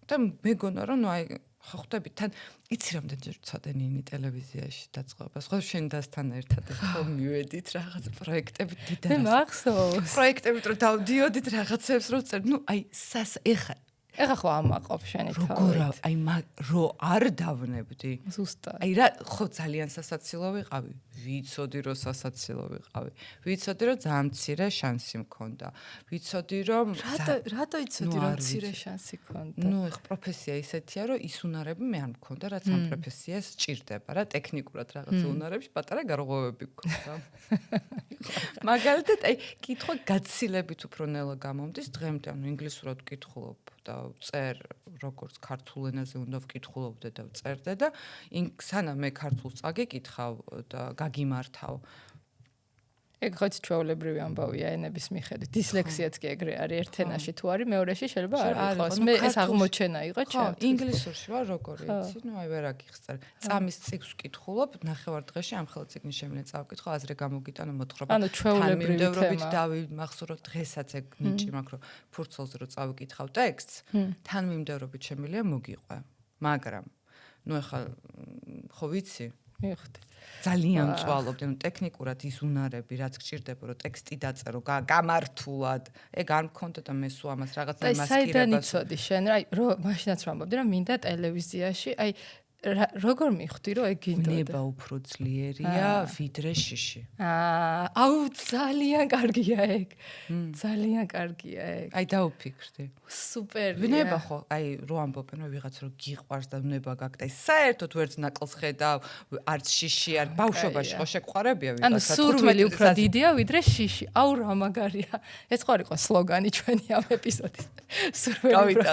და მეგონა რომ ნუ აი ხო ხვდები თან იცი რამდენჯერ ვცადენინი ტელევიზიაში დაწყობას ხო შენდასთან ერთად ხო მივედით რაღაც პროექტებით დიდად მე მახსოვს პროექტებით რომ დავდიოდით რაღაცებს რომ წერ ნუ აი ეხა ხო ამაყობ შენი თავი როგორ აი რო არ დავნებდი ზუსტად აი რა ხო ძალიან სასაცილო ვიყავი ვიცოდი რომ სასაცილო ვიყავი ვიცოდი რომ ძალიან მცირე შანსი მქონდა ვიცოდი რომ რატო იცოდი რომ მცირე შანსი მქონდა ნუ ეხ პროფესია ისეთია რომ ის უნარები მე არ მქონდა რაც ამ პროფესიას სჭირდება რა ტექნიკურად რაღაც უნარებში პატარა გარღვევები მქონდა მაგალითად აი კითხვა გაცილებით უფრო ნელა გამომდის დღემდე ანუ ინგლისურად ვკითხულობ და წერ როგორც ქართულ ენაზე უნდა ვკითხულობდე და ვწერდე და სანამ მე ქართულს წაგეკითხავ და გაგიმართავ ეგ ხო ჩვეულებრივი ამბავია ენების მიხედვით დისლექსიაც კი ეგრე არის ერთ ენაში თუ არის მეორეში შეიძლება არ იყოს მე ეს აღმოჩენა იყო ჩემთვის ინგლისურში ვარ როგორი იცი ნუ აი ვერ აგიხსენ წამის წიგნს ვკითხულობ ნახევარ დღეში ამ ხელა წიგნის შემნე წავკითხო აზრე გამოგიტანო მოთხრობა ანუ ჩვეულებრივი თემა დავიმახსოვროთ დღესაც ეგ ნიჭი მაქვს რომ ფურცელზე რომ წავიკითხავ ტექსტს თანმიმდევრობით შემიძლია მოგიყვე მაგრამ ნუ ახლა ხო ვიცი მივხვდი ძალიან წვალობდი ნუ ტექნიკურად ის უნარები რაც გჭირდება რომ ტექსტი დაწერო გამართულად ეგ არ მქონდა და მე სულ ამას რაღაცა მასკირებას საიდან იცოდი შენ აი რომ მაშინაც ვამბობდი რომ მინდა ტელევიზიაში აი როგორ მივხვდი რომ ეგ გინდოდა ნება უფრო ძლიერია ვიდრე შიში აუ ძალიან კარგია ეგ ძალიან კარგია ეგ აი დაუფიქრდი სუპერია ნება ხო აი რო ამბობენ რომ ვიღაც რო გიყვარს და ნება გაქვს და საერთოდ ვერც ნაკლს ხედავ არც შიში არ ბავშვობაში ხო შეყვარებია ვიღაცა ანუ სურვილი უფრო დიდია ვიდრე შიში აუ რა მაგარია ეს ხო არ იყო სლოგანი ჩვენი ამ ეპიზოდის სურვილი უფრო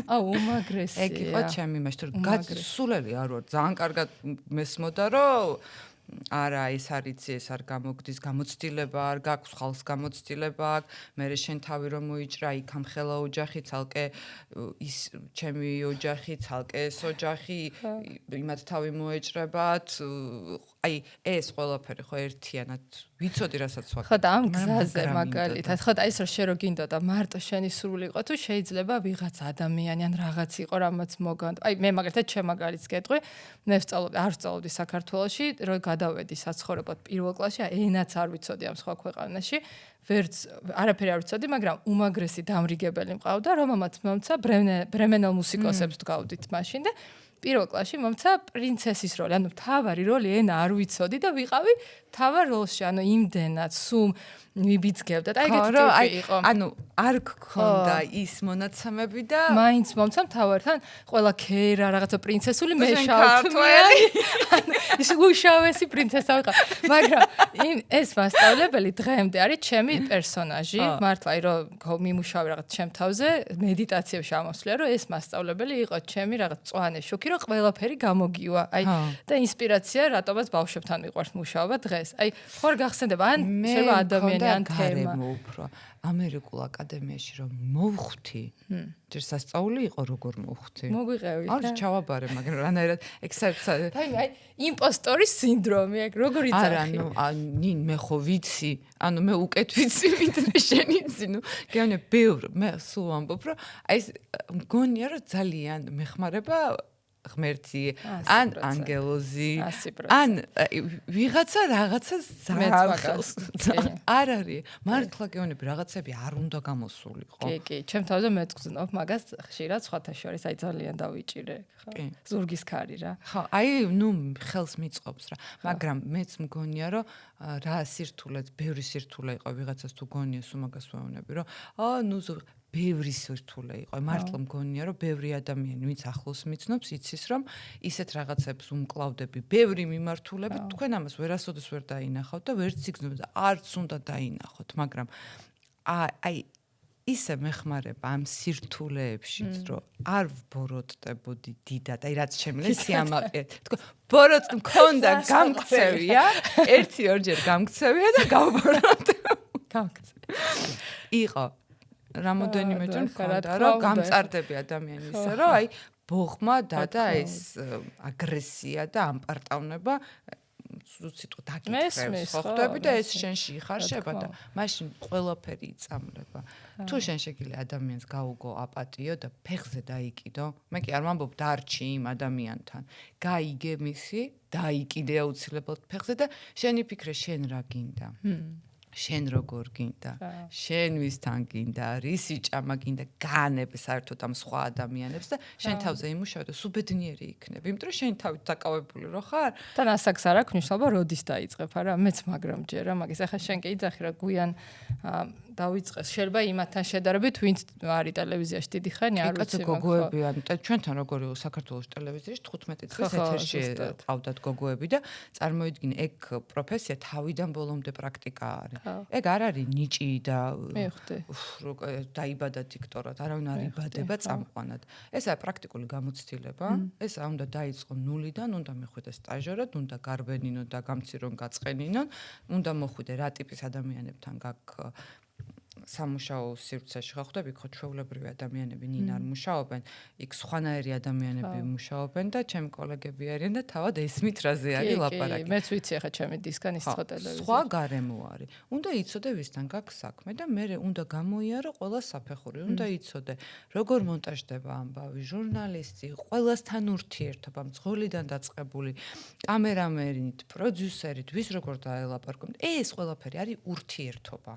აუ უმაგრესია ეგ იყო ჩემი მაშინ გაცსულელი არ ვარ ძალიან კარგად მესმოდა რომ არა ეს არიცი ეს არ გამოგდის გამოცდილება არ გაქვს ხალხს გამოცდილება აქვს მე შენ თავი რომ მოიჭრა იქ ამ ხელა ოჯახი ცალკე ის ჩემი ოჯახი ცალკე ეს ოჯახი იმათ თავი მოეჭრებათ აი ეს ყველაფერი ხო ერთიანად ვიცოდი რასაც ვაკეთებ ხო და ამ გზაზე მაგალითად ხო და ის რომ შე რო გინდოდა მარტო შენი სრული იყო თუ შეიძლება ვიღაც ადამიანი ან რაღაც იყო რამაც მოგანდ აი მე მაგალითად ჩემ მაგალითს გეტყვი მე არ ვსწავლობდი საქართველოში რომ გადავედი საცხოვრებლად პირველ კლასში ენაც არ ვიცოდი ამ სხვა ქვეყანაში ვერც არაფერი არ ვიცოდი მაგრამ უმაგრესი დამრიგებელი მყავდა რომელმაც მომცა ბრემენელ მუსიკოსებს ვდგავდით მაშინ და პირველ კლასში მომცა პრინცესის როლი, ანუ თავარი როლი ენა არ ვიცოდი და ვიყავი თავარ როლში, ანუ იმდენად სულ მიბიძგებდა და ეგეთი ტიპი იყო. ანუ არ გქონდა ის მონაცემები და მაინც მომცა თავართან ყველა ქერა რაღაცა პრინცესული მეშავთმიანი. ის უშავესი პრინცესა ვიყავ. მაგრამ ეს მასწავლებელი დღემდე არის ჩემი პერსონაჟი, მართლა რომ მიმუშავე რაღაც ჩემ თავზე, მედიტაციებში ამოსვლია, რომ ეს მასწავლებელი იყო ჩემი რაღაც წვანე შუქი, რომ ყველაფერი გამოგივა. აი და ინსპირაცია რატომაც ბავშვებთან მიყვარს მუშაობა დღეს. აი ხوار გახსენდება ან შეიძლება ადამიანი ან თემა. უფრო ამერიკულ აკადემიაში რომ მოვხვდი, ჯერ სასწაული იყო როგორ მოვხვდი. მოგვიყევით. არ ჩავაბარე, მაგრამ რანაირად ექსერცise. აი იმპოსტორის სინდრომი, ეგ როგორ იცახი? არა, ნინ მე ხო ვიცი, ანუ მე უკეთ ვიცი, ვიდრე შენ იცი, ნუ გეუბნე ბევრ, მე სულ ამბობ, რომ აი ეს მგონია რომ ძალიან მეხმარება ღმერთი ან ანგელოზი ან ვიღაცა რაღაცას ზარალს არ არის მართლა გეუბნები რაღაცები არ უნდა გამოსულიყო კი ჩემ თავზე მეწგზნობ მაგას ხშირად სხვათა შორის აი ძალიან დავიჭირე ხო ზურგის ქარი რა ხო აი ნუ ხელს მიწყობს რა მაგრამ მეც მგონია რომ რა სირთულეც ბევრი სირთულე იყო ვიღაცას თუ გონია სულ მაგას ვეუბნები რომ ნუ ბევრი სირთულე იყო. მართლა მგონია რომ ბევრი ადამიანი ვინც ახლოს მიცნობს იცის რომ ისეთ რაღაცებს უმკლავდები ბევრი მიმართულებით თქვენ ამას ვერასოდეს ვერ დაინახავთ და ვერც იგრძნობთ და არც უნდა დაინახოთ მაგრამ აი ისე მეხმარება ამ სირთულეებშიც რომ არ ვბოროტდებოდი დიდად აი რაც შემიძლია სიამაყე თქო ბოროტ მქონდა გამქცევია 1-2 გამქცევია და გავბოროტე იყო რამოდენიმეჯერ მქონდა რომ გამწარდები ადამიანი ისე რომ აი ბოღმა და ეს აგრესია და ამპარტავნება სიტყვა დაგიწევს ხო ხვდები და ეს შენში იხარშება და მაშინ ყველაფერი იწამლება თუ შენ შეგიძლია ადამიანს გაუგო აპატიო და ფეხზე დაიკიდო მე კი არ ვამბობ დარჩი იმ ადამიანთან გაიგე მისი დაიკიდე აუცილებლად ფეხზე და შენი ფიქრე შენ რა გინდა შენ როგორ გინდა შენ ვისთან გინდა რისი ჭამა გინდა განებ საერთოდ ამ სხვა ადამიანებს და შენ თავზე იმუშავე და სუბედნიერი იქნები იმიტომ რომ შენ თავით დაკავებული რო ხარ და ასაკს არ აქვს მნიშვნელობა როდის დაიწყებ არა მეც მაგრამ ჯერა მაგის ახლა შენ კი იძახი რა გვიან დავიწყეს შეიძლება იმათთან შედარებით ვინც არის ტელევიზიაში დიდი ხანი არ ვიცი გოგოები ან ჩვენთან როგორ იყო საქართველოს ტელევიზიაში 15 წლის ეთერში ყავდათ გოგოები და წარმოიდგინე ეგ პროფესია თავიდან ბოლომდე პრაქტიკა არის ეგ არ არის ნიჭი და დაიბადა დიქტორად არავინ არ იბადება წამყვანად ესაა პრაქტიკული გამოცდილება ესა უნდა დაიწყო ნულიდან უნდა მეხვიდე სტაჟერად უნდა გარბენინო და გამცირონ გაწყენინონ უნდა მოხვიდე რა ტიპის ადამიანებთან გაქვს სამუშაო სივრცეში ხვდები ხო ჩვეულებრივი ადამიანები ნინ არ მუშაობენ იქ სხვანაირი ადამიანები მუშაობენ და ჩემი კოლეგები არიან და თავად ესმით რაზე არის ლაპარაკი მეც ვიცი ახლა ჩემი დისკანი სხვა ტელევიზია სხვა გარემო არის უნდა იცოდე ვისთან გაქვს საქმე და მე უნდა გამოიარო ყველა საფეხური უნდა იცოდე როგორ მონტაჟდება ამბავი ჟურნალისტი ყველასთან ურთიერთობა მძღოლიდან დაწყებული კამერამენით პროდიუსერით ვის როგორ დაელაპარაკობთ ეს ყველაფერი არის ურთიერთობა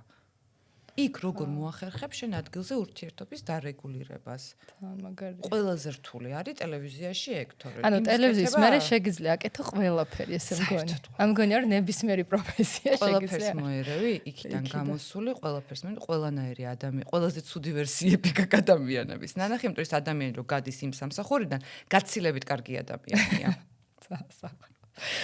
იქ როგორ მოახერხებ შენ ადგილზე ურთიერთობის დარეგულირებას. მაგარია. ყველაზე რთული არის ტელევიზიაში ეგ თორე. ანუ ტელევიზიის მერე შეგიძლია აკეთო ყველაფერი ესე მგონი. ამ მგონია რომ ნებისმიერი პროფესია შეგიძლია. ყველაფერს მოერევი იქიდან გამოსული ყველაფერს მე ყველანაირი ადამიანი ყველაზე ცუდი ვერსიები გაკადამიანების. ნანახი იმიტომ ის ადამიანი რომ გადის იმ სამსახურიდან გაცილებით კარგი ადამიანია.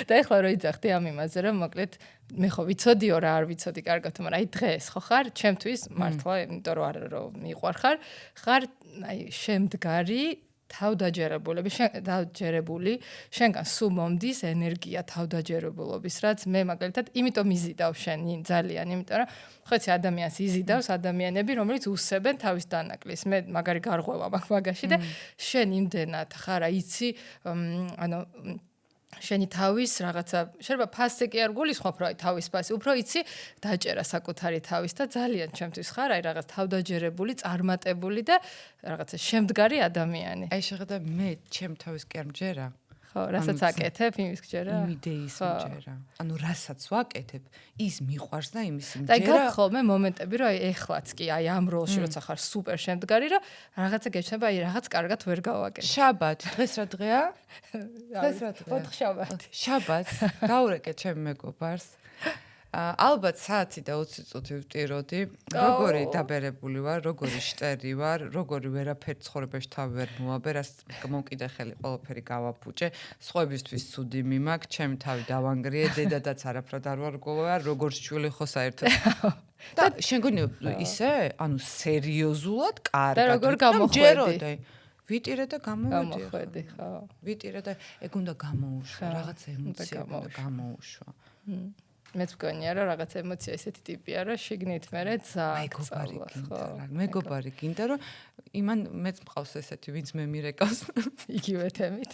და ეხლა რო იძახდი ამ იმაზე რომ მოკლედ მე ხო ვიცოდიო რა არ ვიცოდი კარგად მაგრამ აი დღეს ხო ხარ ჩემთვის მართლა იმიტომ რომ არ რომ მიყვარხარ ხარ აი შემდგარი თავდაჯერებული, შენგან სულ მომდის ენერგია თავდაჯერებულობის, რაც მე მაგალითად იმიტომ იზიდავ შენ ძალიან, იმიტომ რომ ხოიცი ადამიანს იზიდავს ადამიანები, რომელიც უსებენ თავის დანაკლის. მე მაგარი გარღვევა მაქვს მაგაში და შენ იმდენად ხარ იცი, ანუ შენი თავის რაღაცა შეიძლება ფასზე კი არ გულისხმობ, რომ თავის ფასი, უფრო იცი დაჭერა საკუთარი თავის და ძალიან ჩემთვის ხარ აი რაღაც თავდაჯერებული, წარმატებული და რაღაცა შემდგარი ადამიანი. აი შეხედა მე ჩემ თავის კი არ მჯერა. ხო, რასაც აკეთებ, იმის გჯერა? იმ იდეის მჯერა. ანუ რასაც ვაკეთებ, ის მიყვარს და იმის მჯერა. და აი გაქვს ხოლმე მომენტები, რომ აი ეხლაც კი აი ამ როლში როცა ხარ სუპერ შემდგარი, რომ რაღაცა გეჩნდება, აი რაღაც კარგად ვერ გავაკეთე. შაბათ, დღეს რა დღეა? დღეს რა დღეა? ოთხშაბათი. შაბათს გავურეკე ჩემ მეგობარს. ალბათ საათი და 20 წუთი ვტიროდი, როგორი დაბერებული ვარ, როგორი შტერი ვარ, როგორი ვერაფერი ცხოვრებაში თავი ვერ მოაბერ, ას მომკიდე ხელი ყველაფერი გავაფუჭე, სხვებისთვის ცუდი მიმაქვს, ჩემი თავი დავანგრიე, დედადაც არაფრად არ ვარ გოვარ, როგორც შვილი ხო საერთოდ. და შენ გონი ისე, ანუ სერიოზულად კარგად. და როგორ გამოხვედი? ვიტირე და გამოვედი. გამოხვედი, ხო. ვიტირე და ეგ უნდა გამოუშვა, რაღაც ემოცია უნდა გამოუშვა. მეც მგონია რომ რაღაც ემოცია ესეთი ტიპია რომ შიგნით მერე ძააგ მეგობარი გინდა რომ იმან მეც მყავს ესეთი ვინც მე მირეკავს იგივე თემით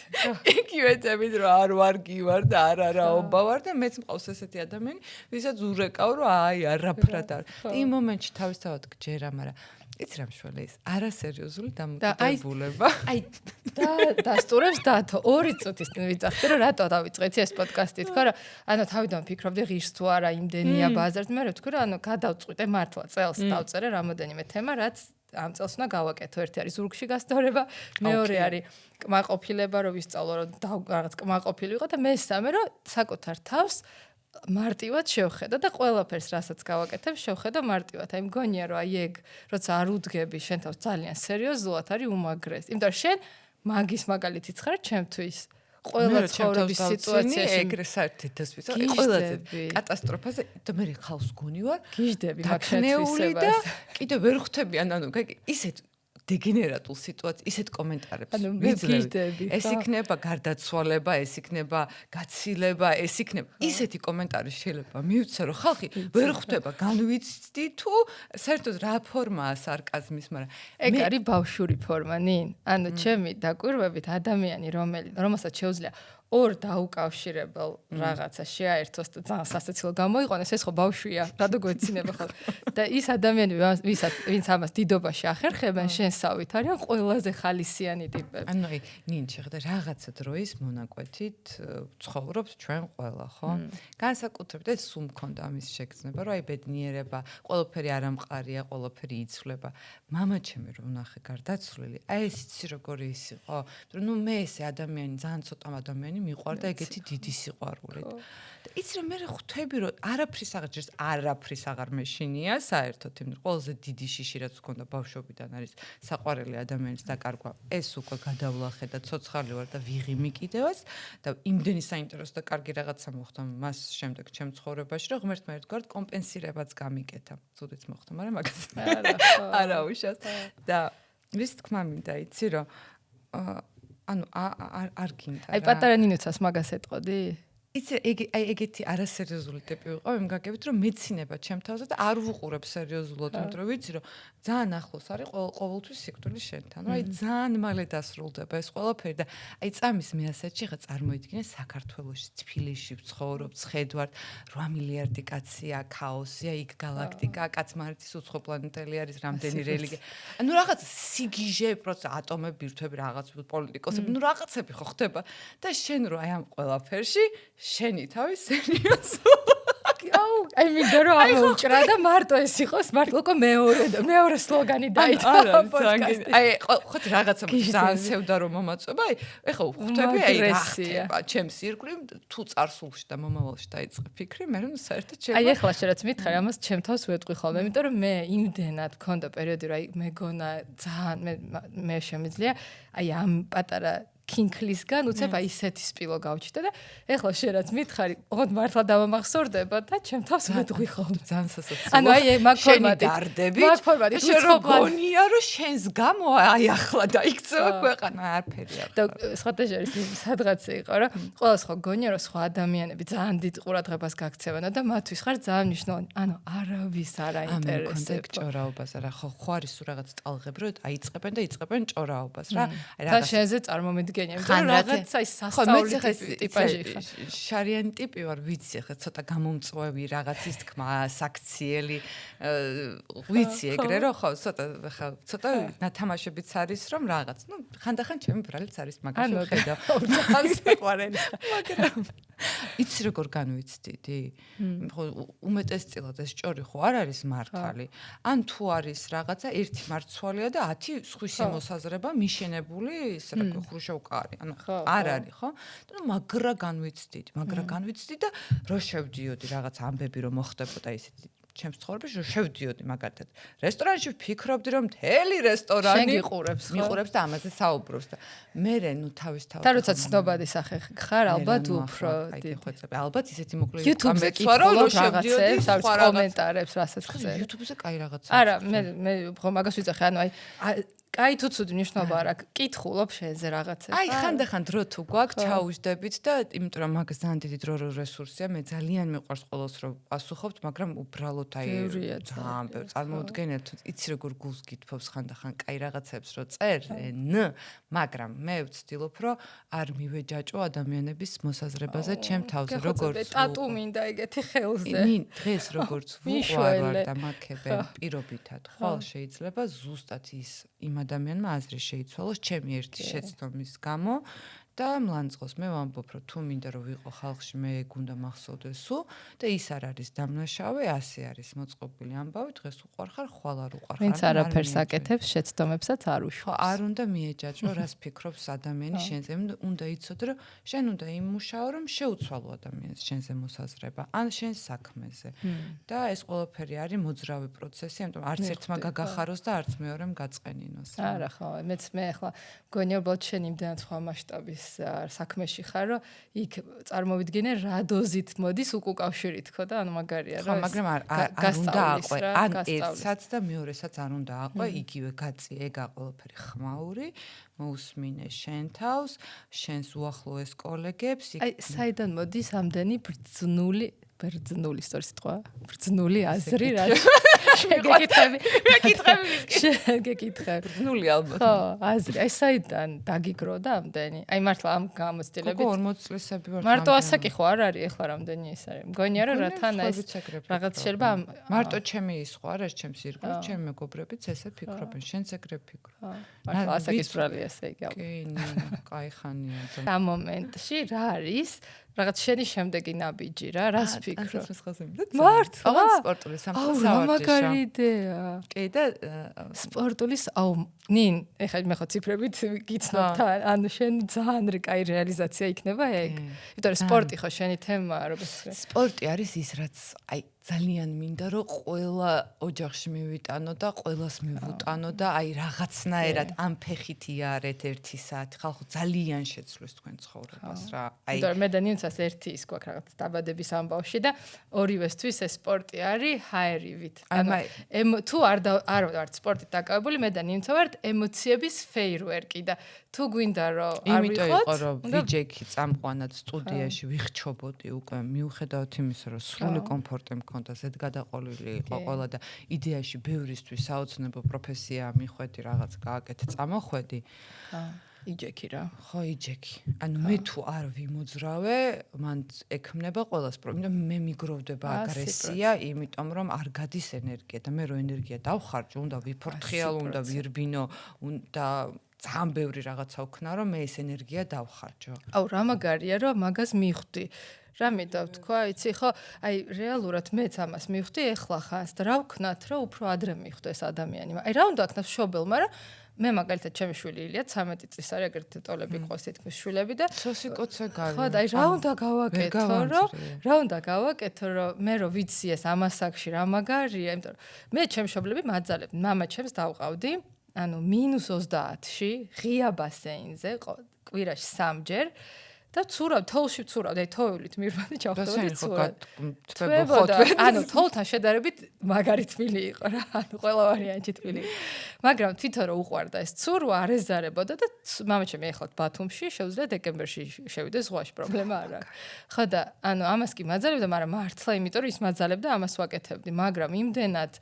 რომ არ ვარ გივარ და არაობა ვარ და მეც მყავს ესეთი ადამიანი ვისაც ურეკავ რომ აი არაფრად არ იმ მომენტში თავისთავად გჯერა მაგრამ იცი რა მშველე ის არასერიოზული დამოკიდებულება აი და დასტურებს დათო 2 წუთის ვიწახდი რომ რატო დავიწყეთ ეს პოდკასტი თქო რომ ანუ თავიდან ფიქრობდი ღირს თუ არა იმდენია ბაზარს მე რა თქო რომ ანუ გადავწყვიტე მართლა წელს დავწერე რამოდენიმე თემა რაც ამ წელს უნდა გავაკეთო ერთი არის ზურგში გასწორება მეორე არის კმაყოფილება რომ ვისწავლო რომ რაღაც კმაყოფილი ვიყო და მესამე რომ საკუთარ თავს მარტივად შევხედა და ყველაფერს რასაც გავაკეთებ შევხედა მარტივად. აი მგონია რომ აი ეგ როცა არ უდგები შენ თავს ძალიან სერიოზულად არის უმაგრეს. იმიტომ რომ შენ მაგის მაგალითიც ხარ ჩემთვის. ყველა ცხოვრების სიტუაციაში ეგრე საერთოდ დასვით. ყველაზე კატასტროფაზე და მე ხალხს გონი ვარ. გიждები მაგ შეთვისებას. კიდე ვერ ხვდები ანუ ისეთ დეგენერატულ სიტუაციას ისეთ კომენტარებს ვიძლებდი. ეს იქნება გარდაცვალება, ეს იქნება გაცილება, ეს იქნება ისეთი კომენტარი შეიძლება მივცე რომ ხალხი ვერ ხვდება განვიცდი თუ საერთოდ რა ფორმაა სარკაზმის, მაგრამ ეგ არის ბავშვური ფორმა ნინ. ანუ ჩემი დაკვირვებით ადამიანი რომელსაც შეუძლია ორ დაუკავშირებელ რაღაცა შეაერთოს და ძალიან სასაცილო გამოიყენოს ეს ხო ბავშვია რადგან გვეცინება ხო და ის ადამიანები ვინც ამას დიდობაში ახერხებენ შენსავით არიან ყველაზე ხალისიანი ტიპები ანუ ნინ შეხედა რაღაცა დროის მონაკვეთით ცხოვრობს ჩვენ ყველა ხო განსაკუთრებით ეს სულ მქონდა ამის შეგრძნება რომ აი ბედნიერება ყველაფერი არამყარია ყველაფერი იცვლება მამაჩემი რომ ნახე გარდაცვლილი აი ეს იცი როგორი ის იყო ნუ მე ესე ადამიანი ძალიან ცოტა ადამიანი მიყვარდა ეგეთი დიდი სიყვარულით. და იცი რა მე ხვდები რომ არაფრის აღარ მეშინია საერთოდ იმ ყველაზე დიდი შიში რაც მქონდა ბავშვობიდან არის საყვარელი ადამიანის დაკარგვა. ეს უკვე გადავლახე და ცოცხალი ვარ და ვიღიმი კიდევაც და იმდენი საინტერესო და კარგი რაღაცა მოხდა მას შემდეგ ჩემ ცხოვრებაში რომ ღმერთმა ერთგვარად კომპენსირებაც გამიკეთა. ზუდით მოხდა, მაგრამ მაგას არა უშავს. და ვის თქმა მინდა იცი რომ ანუ არ გინდა რა. აი პატარა ნინოცას მაგას ეტყოდი? იცი ეგეთი არასერიოზული ტიპი ვიყავ იმ გაგებით რომ მეცინება ჩემ თავზე და არ ვუყურებ სერიოზულად იმიტომ რომ ვიცი რომ ძალიან ახლოს არის ყოველთვის სიკვდილი შენთან. აი ძალიან მალე დასრულდება ეს ყველაფერი და აი წამის მე ასეთში ხა წარმოიდგინე საქართველოში თბილისში ვცხოვრობ ხედვარ 8 მილიარდი კაცია ქაოსია იქ გალაქტიკა კაცმარეთის უცხო პლანეტელი არის რამდენი რელიგია. ანუ რაღაც სიგიჟე პროცესი ატომები ბირთვები რაღაც პოლიტიკოსები ნუ რაღაცები ხო ხდება და შენ რო აი ამ ყველაფერში შენი თავი სერიოზულად აუ აი მინდა რომ ამოუჭრა და მარტო ეს იყოს მარტო უკვე მეორე სლოგანი დაიწყო პოდკასტი აი ხო რაღაცა ძალიან სევდა რომ მომაწვება აი ეხლა ხვდები აი რა ხდება ჩემს ირგვლივ თუ წარსულში და მომავალში დაიწყე ფიქრი მე რომ საერთოდ შეიძლება აი ეხლა შე რაც მითხარ ამას ჩემ თავს ვეტყვი ხოლმე იმიტომ რომ მე იმდენად მქონდა პერიოდი რომ აი მეგონა ძალიან მე შემიძლია აი ამ პატარა ქინქლისგან უცებ აი ისეთი სპილო გავჩიტე და ეხლა შენ რაც მითხარი, ოღონდ მართლა დავამახსოვრდება და ჩემ თავს ვეთქვი ხოლმე. ძალიან სასაცილოა. ანუ აი მაგ ფორმატით დარდებით. მაგ ფორმატით შენ რო გონია რომ შენს გამო აი ახლა დაიქცევა ქვეყანა არაფერი არ. და სხვათა შორის სადღაც იყო რომ ყოველს ხო გონია რომ სხვა ადამიანები ძალიან დიდ ყურადღებას გაქცევან და მათთვის ხარ ძალიან მნიშვნელოვანი. ანუ არავის არ აინტერესებს. ჭორაობას რა ხო ხარის რაღაც ტალღებ რომ აიწყებენ და იწყებენ ჭორაობას რა. აი რა შენზე წარმომიდგენია, რომ რაღაც აი სასწაული ტიპაჟი ხარ. შარიანი ტიპი ვარ, ვიცი ხა ცოტა გამომწვევი რაღაცის თქმა, საქციელი ვიცი ეგრე რომ ხო ცოტა ნათამაშებიც არის რომ რაღაც ნუ ხანდახან ჩემი ბრალიც არის მაგაში ხედავ. ძალიან საყვარელი. მაგრამ იცი როგორ განვიცდიდი? ხო უმეტესწილად ეს ჭორი ხო არ არის მართალი. ან თუ არის რაღაცა ერთი მარცვალია და 10 სხვისი მოსაზრება მიშენებული ის რა ხრუშოვკარი. ანუ არ არის ხო? და მაგრა განვიცდიდი და რო შევდიოდი რაღაც ამბები რომ მოხდებოდა ისეთი ჩემს ცხოვრებაში რომ შევდიოდი მაგათად რესტორანში ვფიქრობდი რომ მთელი რესტორანი მიყურებს და ამაზე საუბრობს და მე ნუ თავის და როცა ცნობადი სახე ხარ ალბათ უფრო დიდი ალბათ ისეთი მოკლედ YouTube-ზე კითხულობ რაღაცებს თავის კომენტარებს რასაც ხდება YouTube-ზე კაი რაღაცა არა მე ხო მაგას ვიძახე ანუ აი კაი თუ ცუდი მნიშვნელობა არ აქვს კითხულობ შენზე რაღაცებს აი ხანდახან დრო თუ გვაქვს ჩაუждდებით და იმიტომ რომ მაგას ძალიან დიდი დრო რესურსია მე ძალიან მიყვარს ყოველს რომ პასუხობთ მაგრამ უბრალოდ აი ძალიან ბევრი წარმოუდგენელთ იცი როგორ გულს გითფობს ხანდახან კაი რაღაცებს რო წერენ მაგრამ მე ვცდილობ რომ არ მივეჯაჭო ადამიანების მოსაზრებაზე ჩემ თავზე როგორც ტატუ მინდა ეგეთი ხელზე დღეს როგორც ვუყვარ და მაქებენ პირობითად ხო შეიძლება ზუსტად ის იმ ადამიანმა აზრი შეიცვალოს ჩემი ერთი შეცდომის გამო და მლანწყოს მე ვამბობ რომ თუ მინდა რომ ვიყო ხალხში მე ეგ უნდა მახსოვდეს სულ და ის არ არის დამნაშავე ასე არის მოწყობილი ამბავი დღეს უყარხარ ხვალ არ უყარხარ ვინც არაფერს აკეთებს შეცდომებსაც არ უშვა არ უნდა მიეჯაჭო რას ფიქრობს ადამიანი შენზე უნდა იცოდე რომ შენ უნდა იმუშაო რომ შეუცვალო ადამიანს შენზე მოსაზრება ან შენ საქმეზე და ეს ყველაფერი არის მოძრავი პროცესი ამიტომ არც ერთმა გაგახაროს და არც მეორემ გაწყენინოს არა ხო მეც მე ახლა გონია უბრალოდ შენ იმდენად სხვა მასშტაბის საქმეში ხარ რომ იქ წარმოვიდგენე რა დოზით მოდის უკავშირით ხო და ანუ მაგარია რა მაგრამ არ უნდა აყვე ან ერთსაც და მეორესაც არ უნდა აყვე იგივე გაწი ეგა ყველაფერი ხმაური მოусმინე შენ თავს შენს უახლოეს კოლეგებს აი საიდან მოდის ამდენი ბრძნული სტორი სიტყვა ბრძნული აზრი რა შეგეკითხები ბრძნული ალბათ ხო აზრი აი საიდან დაგიგროდა ამდენი აი მართლა ამ გამოცდილებით 40 წლისები ვარ მარტო ასაკი ხო არ არის ეხლა რამდენი ის არის მგონია რომ რათან ეს რაღაც შეიძლება მარტო ჩემი ის ხო არა ჩემს ირგვლივ ჩემი მეგობრებიც ესე ფიქრობენ შენც ეგრე ფიქრობ მართლა ასაკის ბრალი ესე იგი კი კაი ხანია ამ მომენტში რა არის რაღაც შენი შემდეგი ნაბიჯი რა რას ფიქრობ მართლა სპორტული სამყარო მაგარი იდეა კი და სპორტული ნინ ეხლა მე ხო ციფრებით გიცნობ თან ანუ შენ ძალიან კაი რეალიზაცია იქნება ეგ იმიტომ რომ სპორტი ხო შენი თემაა როგორც სპორტი არის ის რაც აი ძალიან მინდა რომ ყველა ოჯახში მივიტანო და ყველას მივუტანო და აი რაღაცნაირად ამ ფეხით იარეთ 1 საათი ხალხო ძალიან შეცვლის თქვენ ცხოვრებას რა აი იმიტომ რომ მე და ნინცას ერთი ის გვაქვს რაღაც დაბადების ამბავში და ორივესთვის ეს სპორტი არის ჰაერივით ანუ თუ არ ვართ სპორტით დაკავებული მე და ნინცა ვართ ემოციების ფეირვერკი და თუ გვინდა რომ არ ვიყოთ იმიტომ იყო რომ ვიჯექი წამყვანად სტუდიაში ვიხჩობოდი უკვე მიუხედავად იმისა რომ სრული კომფორტი მქონდა ზედგადაყოლილი იყო ყველა და იდეაში ბევრისთვის საოცნებო პროფესია მიხვედი რაღაც გააკეთე წამოხვედი იჯექი რა ხო იჯექი ანუ მე თუ არ ვიმოძრავე მან ექმნება ყველას იმიტომ მე მიგროვდება აგრესია იმიტომ რომ არ გადის ენერგია და მე რო ენერგია დავხარჯო უნდა ვიფორთხიალო უნდა ვირბინო და ძალიან ბევრი რაღაცა ვქნა რომ მე ეს ენერგია დავხარჯო აუ რა მაგარია რომ მაგას მივხვდი რა მინდა ვთქვა იცი ხო აი რეალურად მეც ამას მივხვდი ეხლა ხანს და რა ვქნათ რომ უფრო ადრე მივხვდი ეს ადამიანი აი რა უნდა აქნას მშობელ მაგრამ მე მაგალითად ჩემი შვილი ილია 13 წლის არის ეგრეთ ტოლები ყავს თითქმის შვილები და სოსიკოცა გარი ხო და აი რა უნდა გავაკეთო რომ მე რო ვიცი ეს ამასაკში რა მაგარია იმიტომ რომ მე ჩემ მშობლები მაძალებდნენ მამა ჩემს დავყავდი ანუ -30-ში ღია ბასეინზე კვირაში 3 ჯერ და ცურავ თოვლში ვცურავ და თოვლით მირბადი ჩავხდებოდი ცურად. ანუ თოვლთან შედარებით მაგარი თბილი იყო რა, ანუ ყველა ვარიანტი თბილი. მაგრამ თვითონ რომ უყვარდა ეს ცურვა არ ეზარებოდა და მამაჩემი ეხლა ბათუმში შეუძლია დეკემბერში შევიდეს ზღვაში, პრობლემა არ აქვს. ხო და ანუ ამას კი მაძალებდა, მაგრამ მართლა იმიტომ რომ ის მაძალებდა ამას ვაკეთებდი, მაგრამ იმდენად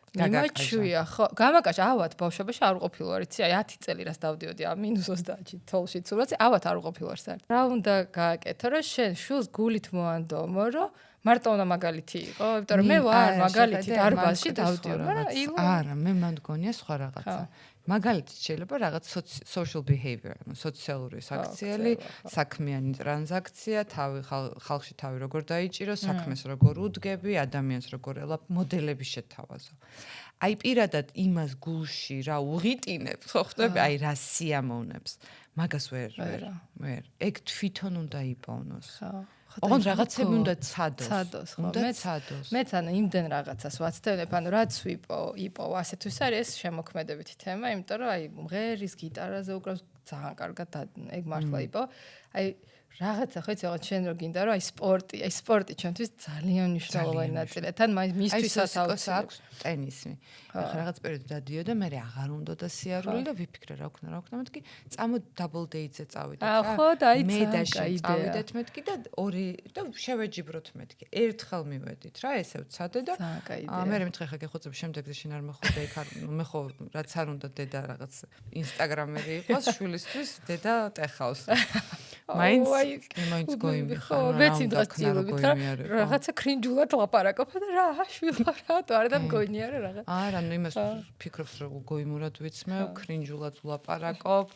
მიმაჩვია, ხო, გამაკაშა ავად ბავშვობაში არ უყოფილო, იცი, აი 10 წელი რას დავდიოდი, -30-ში თოვლში ცურვაზე, ავად არ უყოფილო საერთოდ. რა უნდა გააკეთო, რომ შენ შულს გულით მოანდომო, რომ მარტო უნდა მაგალითი იყო, იმიტომ რომ მე ვარ მაგალითი დარბაზში დავდიოდი, მაგრამ არა, მე მან მგონია სხვა რაღაცა. მაგალითად შეიძლება რაღაც social behavior, სოციალური საქციელი, საქმიანი ტრანზაქცია, ხალხში თავი როგორ დაიჭირო, საქმეს როგორ უდგები, ადამიანს როგორ მოდელები შეთავაზო. აი პირადად იმას გულში რა უღიტინებ, ხო ხტები, აი რა სიამოვნებს. მაგას ვერ. ეგ თვითონ უნდა იპოვნოს. ოღონდ რაღაცები უნდა ცადოს. მეც ანუ იმდენ რაღაცას ვაცდევებ, ანუ რაც ვიპო, ასეთ ის არის ეს შემოქმედებითი თემა, იმიტომ რომ აი მღერის გიტარაზე უკრავს ძალიან კარგად ეგ მართლა იპო. აი რაღაცა ხო იცი, რაღაც შენ რო გინდა რომ აი სპორტი ჩემთვის ძალიან მნიშვნელოვანი ნაწილია. თან მისთვისაც აქვს ტენისი. ახლა რაღაც პერიოდი დადიოდა, მე აღარ უნდა და სიარული და ვიფიქრე რა ვქნა, მეთქი, წამო დაბლ დეიტზე წავიდეთ რა. ხო და აი მე და შენ წავიდეთ მეთქი და ორი და შევეჯიბროთ მეთქი. ერთხელ მივედით რა, ესე ვცადე და მე მეთქი ხა გეხოცებ შემდეგზე შენ არ მეხვდე იქ არ მე ხო რაც არ უნდა დედა რაღაც ინსტაგრამერი იყოს შვილისთვის დედა ტეხავს. მაინც ხო, მეც იმ დროს ცდილობთ რაღაცა კრინჯულად ლაპარაკობ და რა შვილო რატო არ და მგონია რა რაღაც. არა, ნუ იმას ფიქრობს რომ გოიმურად ვიცმევ, კრინჯულად ვლაპარაკობ.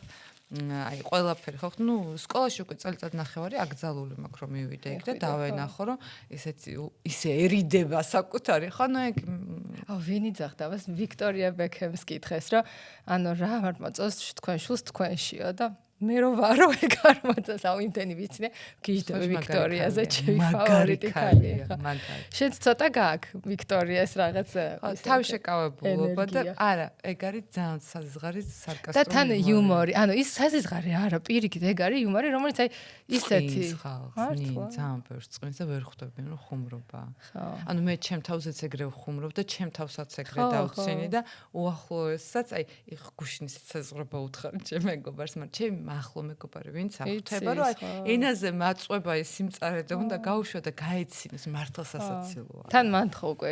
აი ყველაფერი ხო, ნუ სკოლაში უკვე წელიწად ნახევარი აკრძალული მაქვს რომ მივიდე იქ და დავენახო რომ ისეერიდება საკუთარი ხო, ნუ ეგ ვინი ძახდა მას ვიქტორია ბექემს კითხეს რომ ანუ რა არ მოწონს თქვენ შულს თქვენშიო და მე რო ვარო ეგ არ მოწონს აუ იმდენი ვიცინე გიჟდები ვიქტორიაზე ჩემი ფავორიტი ქალია შენ ცოტა გააქვს ვიქტორიას რაღაც თავი შეკავებულობა და არა ეგ არის ძალიან საზღარი სარკასტული და თან იუმორი ანუ ის საზღარი არა პირიქით ეგ არის იუმორი რომელიც აი ისეთი ძალიან ბევრს წვენს და ვერ ხვდები რომ ხუმრობა ანუ მე ჩემ თავზეც ეგრე ვხუმრობ და ჩემ თავსაც ეგრე დავცინი და უახლოესაც აი გუშინის საზღრობა უთხარ ჩემ მეგობარს მაგრამ ჩემ ახლო მეგობარი ვინც აღთება რომ ენაზე მაწვება ეს სიმწარე და უნდა გაუშვა და გაეცინოს მართლა სასაცილოა თან მანთხო უკვე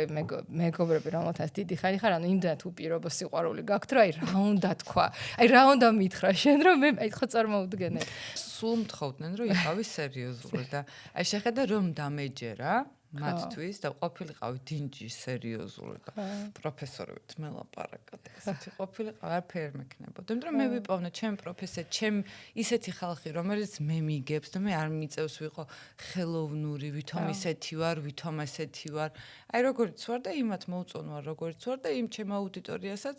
მეგობრები რომელთაც დიდი ხანი ხარ ანუ იმდანაც უპირობო სიყვარული გაქვთ რომ აი რა უნდა თქვა აი რა უნდა მითხრა შენ რომ მე აი ხო წარმოუდგენე სულ მთხოვდნენ რომ იყავი სერიოზული და აი შეხედა რომ დამეჯერა მათთვის და ყოფილიყავი დინჯი სერიოზული და პროფესორებით მელაპარაკად ესეთი ყოფილიყავი არაფერი მექნებოდა იმიტომ რომ მე ვიპოვნე ჩემ პროფესიად ჩემ ისეთი ხალხი რომელიც მე მიგებს და მე არ მიწევს ვიყო ხელოვნური ვითომ ისეთი ვარ ვითომ ასეთი ვარ აი როგორიც ვარ და იმათ მოუწონვარ როგორიც ვარ და იმ ჩემ აუდიტორიასაც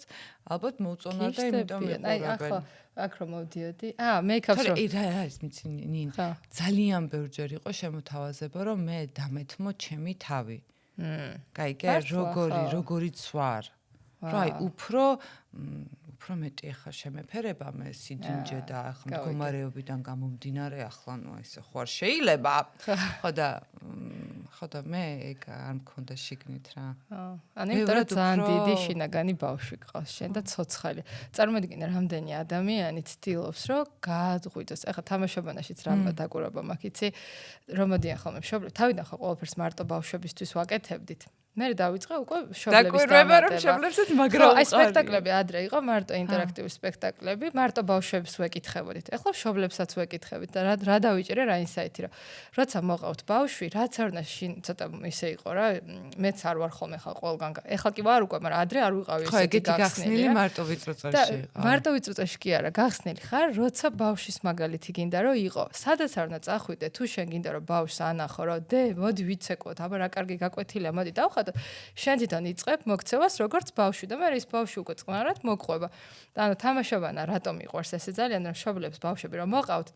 ალბათ მოუწონვარ და იმიტომ მიყურებენ აქ რომ მოვდიოდი მეიქავს რომ რა არის მიცინი ძალიან ბევრჯერ იყო შემოთავაზება რომ მე დამეთმო ჩემი თავი კაიგე როგორიც ვარ რა აი უფრო მეტი ახლა შემეფერება მე სიდინჯე და ახლა მდგომარეობიდან გამომდინარე ახლა ნუ ესე ხო არ შეიძლება ხო და მე ეგ არ მქონდა შიგნით რა ანუ იმიტომ რომ ძალიან დიდი შინაგანი ბავშვი გყავს შენ და ცოცხალი წარმოიდგინე რამდენი ადამიანი ცდილობს რომ გააძღვიდოს ახლა თამაშობანაშიც რამე დაკურება მაქვს იცი რომ მოდიან ხოლმე მშობლები თავიდან ხო ყველაფერს მარტო ბავშვებისთვის ვაკეთებდით მე დავიწყე უკვე მშობლების დამატება მაგრამ აი სპექტაკლები ადრე იყო მარტო ინტერაქტიული სპექტაკლები მარტო ბავშვებს ვეკითხებოდით ეხლა მშობლებსაც ვეკითხებით და რა დავიჭირე რა ინსაიტი რა როცა მოყავთ ბავშვი რაც არ უნდა ცოტა ისე იყო რა მეც არ ვარ ხოლმე ხა ყველგან ეხლა კი ვარ უკვე მაგრამ ადრე არ ვიყავი ესეთი გახსნილი მარტო ვიწროწაში მარტო ვიწროწაში კი არა გახსნილი ხარ როცა ბავშვის მაგალითი გინდა რომ იყო სადაც არ უნდა წახვიდე თუ შენ გინდა რომ ბავშვს ანახო რომ დე მოდი ვიცეკოთ აბა რა კარგი გაკვეთილია მოდი დავხატო შენ თვითონ იწყებ მოქცევას როგორც ბავშვი და მე ის ბავშვი უკვე წყნარად მოგყვება. ანუ თამაშობანა რატომ მიყვარს ესე ძალიან რომ მშობლებს ბავშვები რომ მოყავთ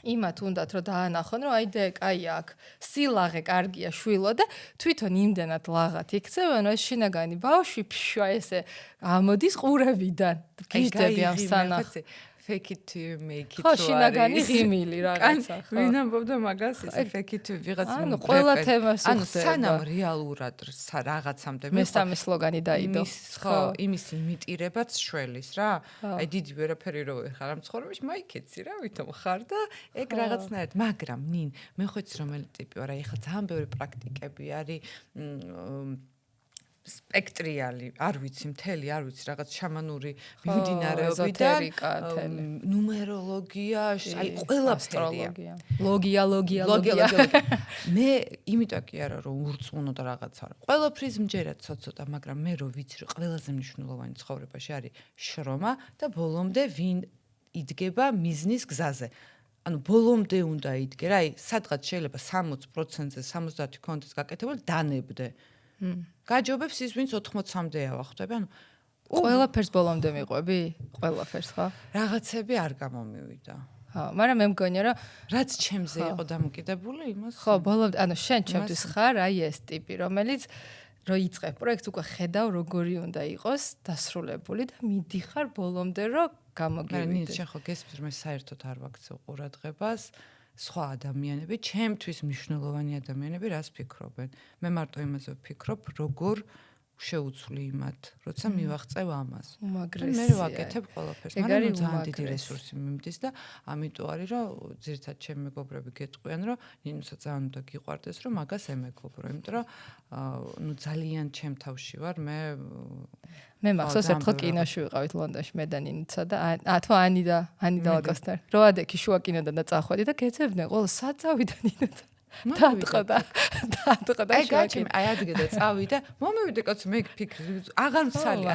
იმათ უნდათ რომ დაანახონ რომ აი და კაი აქ სილაღე კარგია შვილო და თვითონ იმდანად ლაღათ იქცევენ ეს შინაგანი ბავშვი ფშვა ესე ამოდის ყურებიდან გიჟდები ამ სანახ fake it till you make it. ხო, შინაგანი ღიმილი რაღაცა, ხო. ვინ ამბობდა მაგას, ესე fake it ვიღაც ანუ ყველა თემას ანუ სანამ რეალურად რაღაცამდე მესამე სლოგანი დაიდო. ხო, იმის იმიტირებაც შველის რა. აი დიდი ვერაფერი რო ეხარ ამ ცხოვრებაში, მაიქეცი რა, ვითომ ხარ და ეგ რაღაცნაირად, მაგრამ ნინ, მე ხო იცი რომელი ტიპი ვარ, აი ხა ძალიან ბევრი პრაქტიკები არის სპექტრიალი, არ ვიცი, მთელი, არ ვიცი, რაღაც შამანური მიმდინარეობიდან, ნუმეროლოგია, აი ყველაფერია. ლოგია. მე იმიტომ კი არა რომ ურწმუნო და რაღაც არა. ყველაფრის მჯერად ცოტა, მაგრამ მე რო ვიცი რომ ყველაზე მნიშვნელოვანი ცხოვრებაში არის შრომა და ბოლომდე ვინ იდგება მიზნის გზაზე. ანუ ბოლომდე უნდა იდგე რა, აი სადღაც შეიძლება 60%-ზე 70 კონტენტს გაკეთებული დანებდე. გაჯობებს ის ვინც 80-მდეა ვახტები, ანუ ყველაფერს ბოლომდე მიყვები? ყველაფერს ხო? რაღაცები არ გამომივიდა. ხო, მაგრამ მე მგონია რომ რაც ჩემზე იყო დამოკიდებული, იმას ხო, ბოლომდე, ანუ შენ ჩემთვის ხარ აი ეს ტიპი, რომელიც რო იწყებ პროექტს უკვე ხედავ როგორი უნდა იყოს დასრულებული და მიდიხარ ბოლომდე რომ გამოგივიდე. შენ ხო გესმის რომ საერთოდ არ ვაქცევ ყურადღებას სხვა ადამიანები, ჩემთვის მნიშვნელოვანი ადამიანები რას ფიქრობენ. მე მარტო იმაზე ვფიქრობ, როგორ შეუცვლი იმათ, როცა მივაღწევ ამას. მე ვაკეთებ ყველაფერს, მაგრამ ძალიან დიდი რესურსი მიმდის და ამიტომ არის რომ ძირითადად ჩემი მეგობრები გეტყვიან, რომ ნინუსაც ძალიან უნდა გიყვარდეს, რომ მაგას ემეგობრო, იმიტომ რომ ნუ ძალიან ჩემ თავში ვარ, მე მახსოვს ერთხელ კინოში ვიყავით ლონდონში მე და ნინუცა და თუ ანი და ლაკოსტერ. რო ადექი შუა კინოდან და წახვედი და გეცებდნენ ყველა საწავიდა ნინუცა. დაატყდა აი გაჩემ აი ადგე და წავიდა მომივიდე კაცო მე ფიქრი აღარ მსალი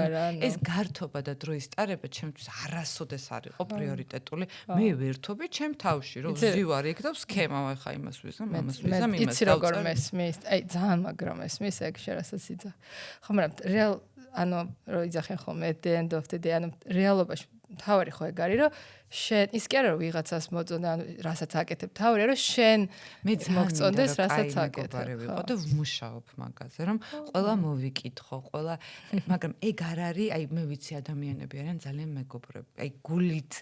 ეს გართობა და დროის ტარება ჩემთვის არასოდეს არ იყო პრიორიტეტული მე ვერთობი ჩემ თავში რომ ვზივარ იქ და სქემა ხა იმას ვიზამ ამას ვიზამ იმას იცი როგორ მესმის აი ძალიან მაგრამ მესმის ეგ შერასაც იცი ხო მაგრამ რეალ ანუ რო იძახენ ხოლმე the end of the day ანუ რეალობაში თავარი ხო ეგ არის რომ შენ ის კი არა რომ ვიღაცას მოწონდა ანუ რასაც აკეთებ თავარია რომ შენ მოგწონდეს რასაც აკეთებ ხო და ვმუშაობ მაგაზე რომ ყველა მოვიკითხო ყველა მაგრამ ეგ არ არის აი მე ვიცი ადამიანები არიან ძალიან მეგობრები აი გულით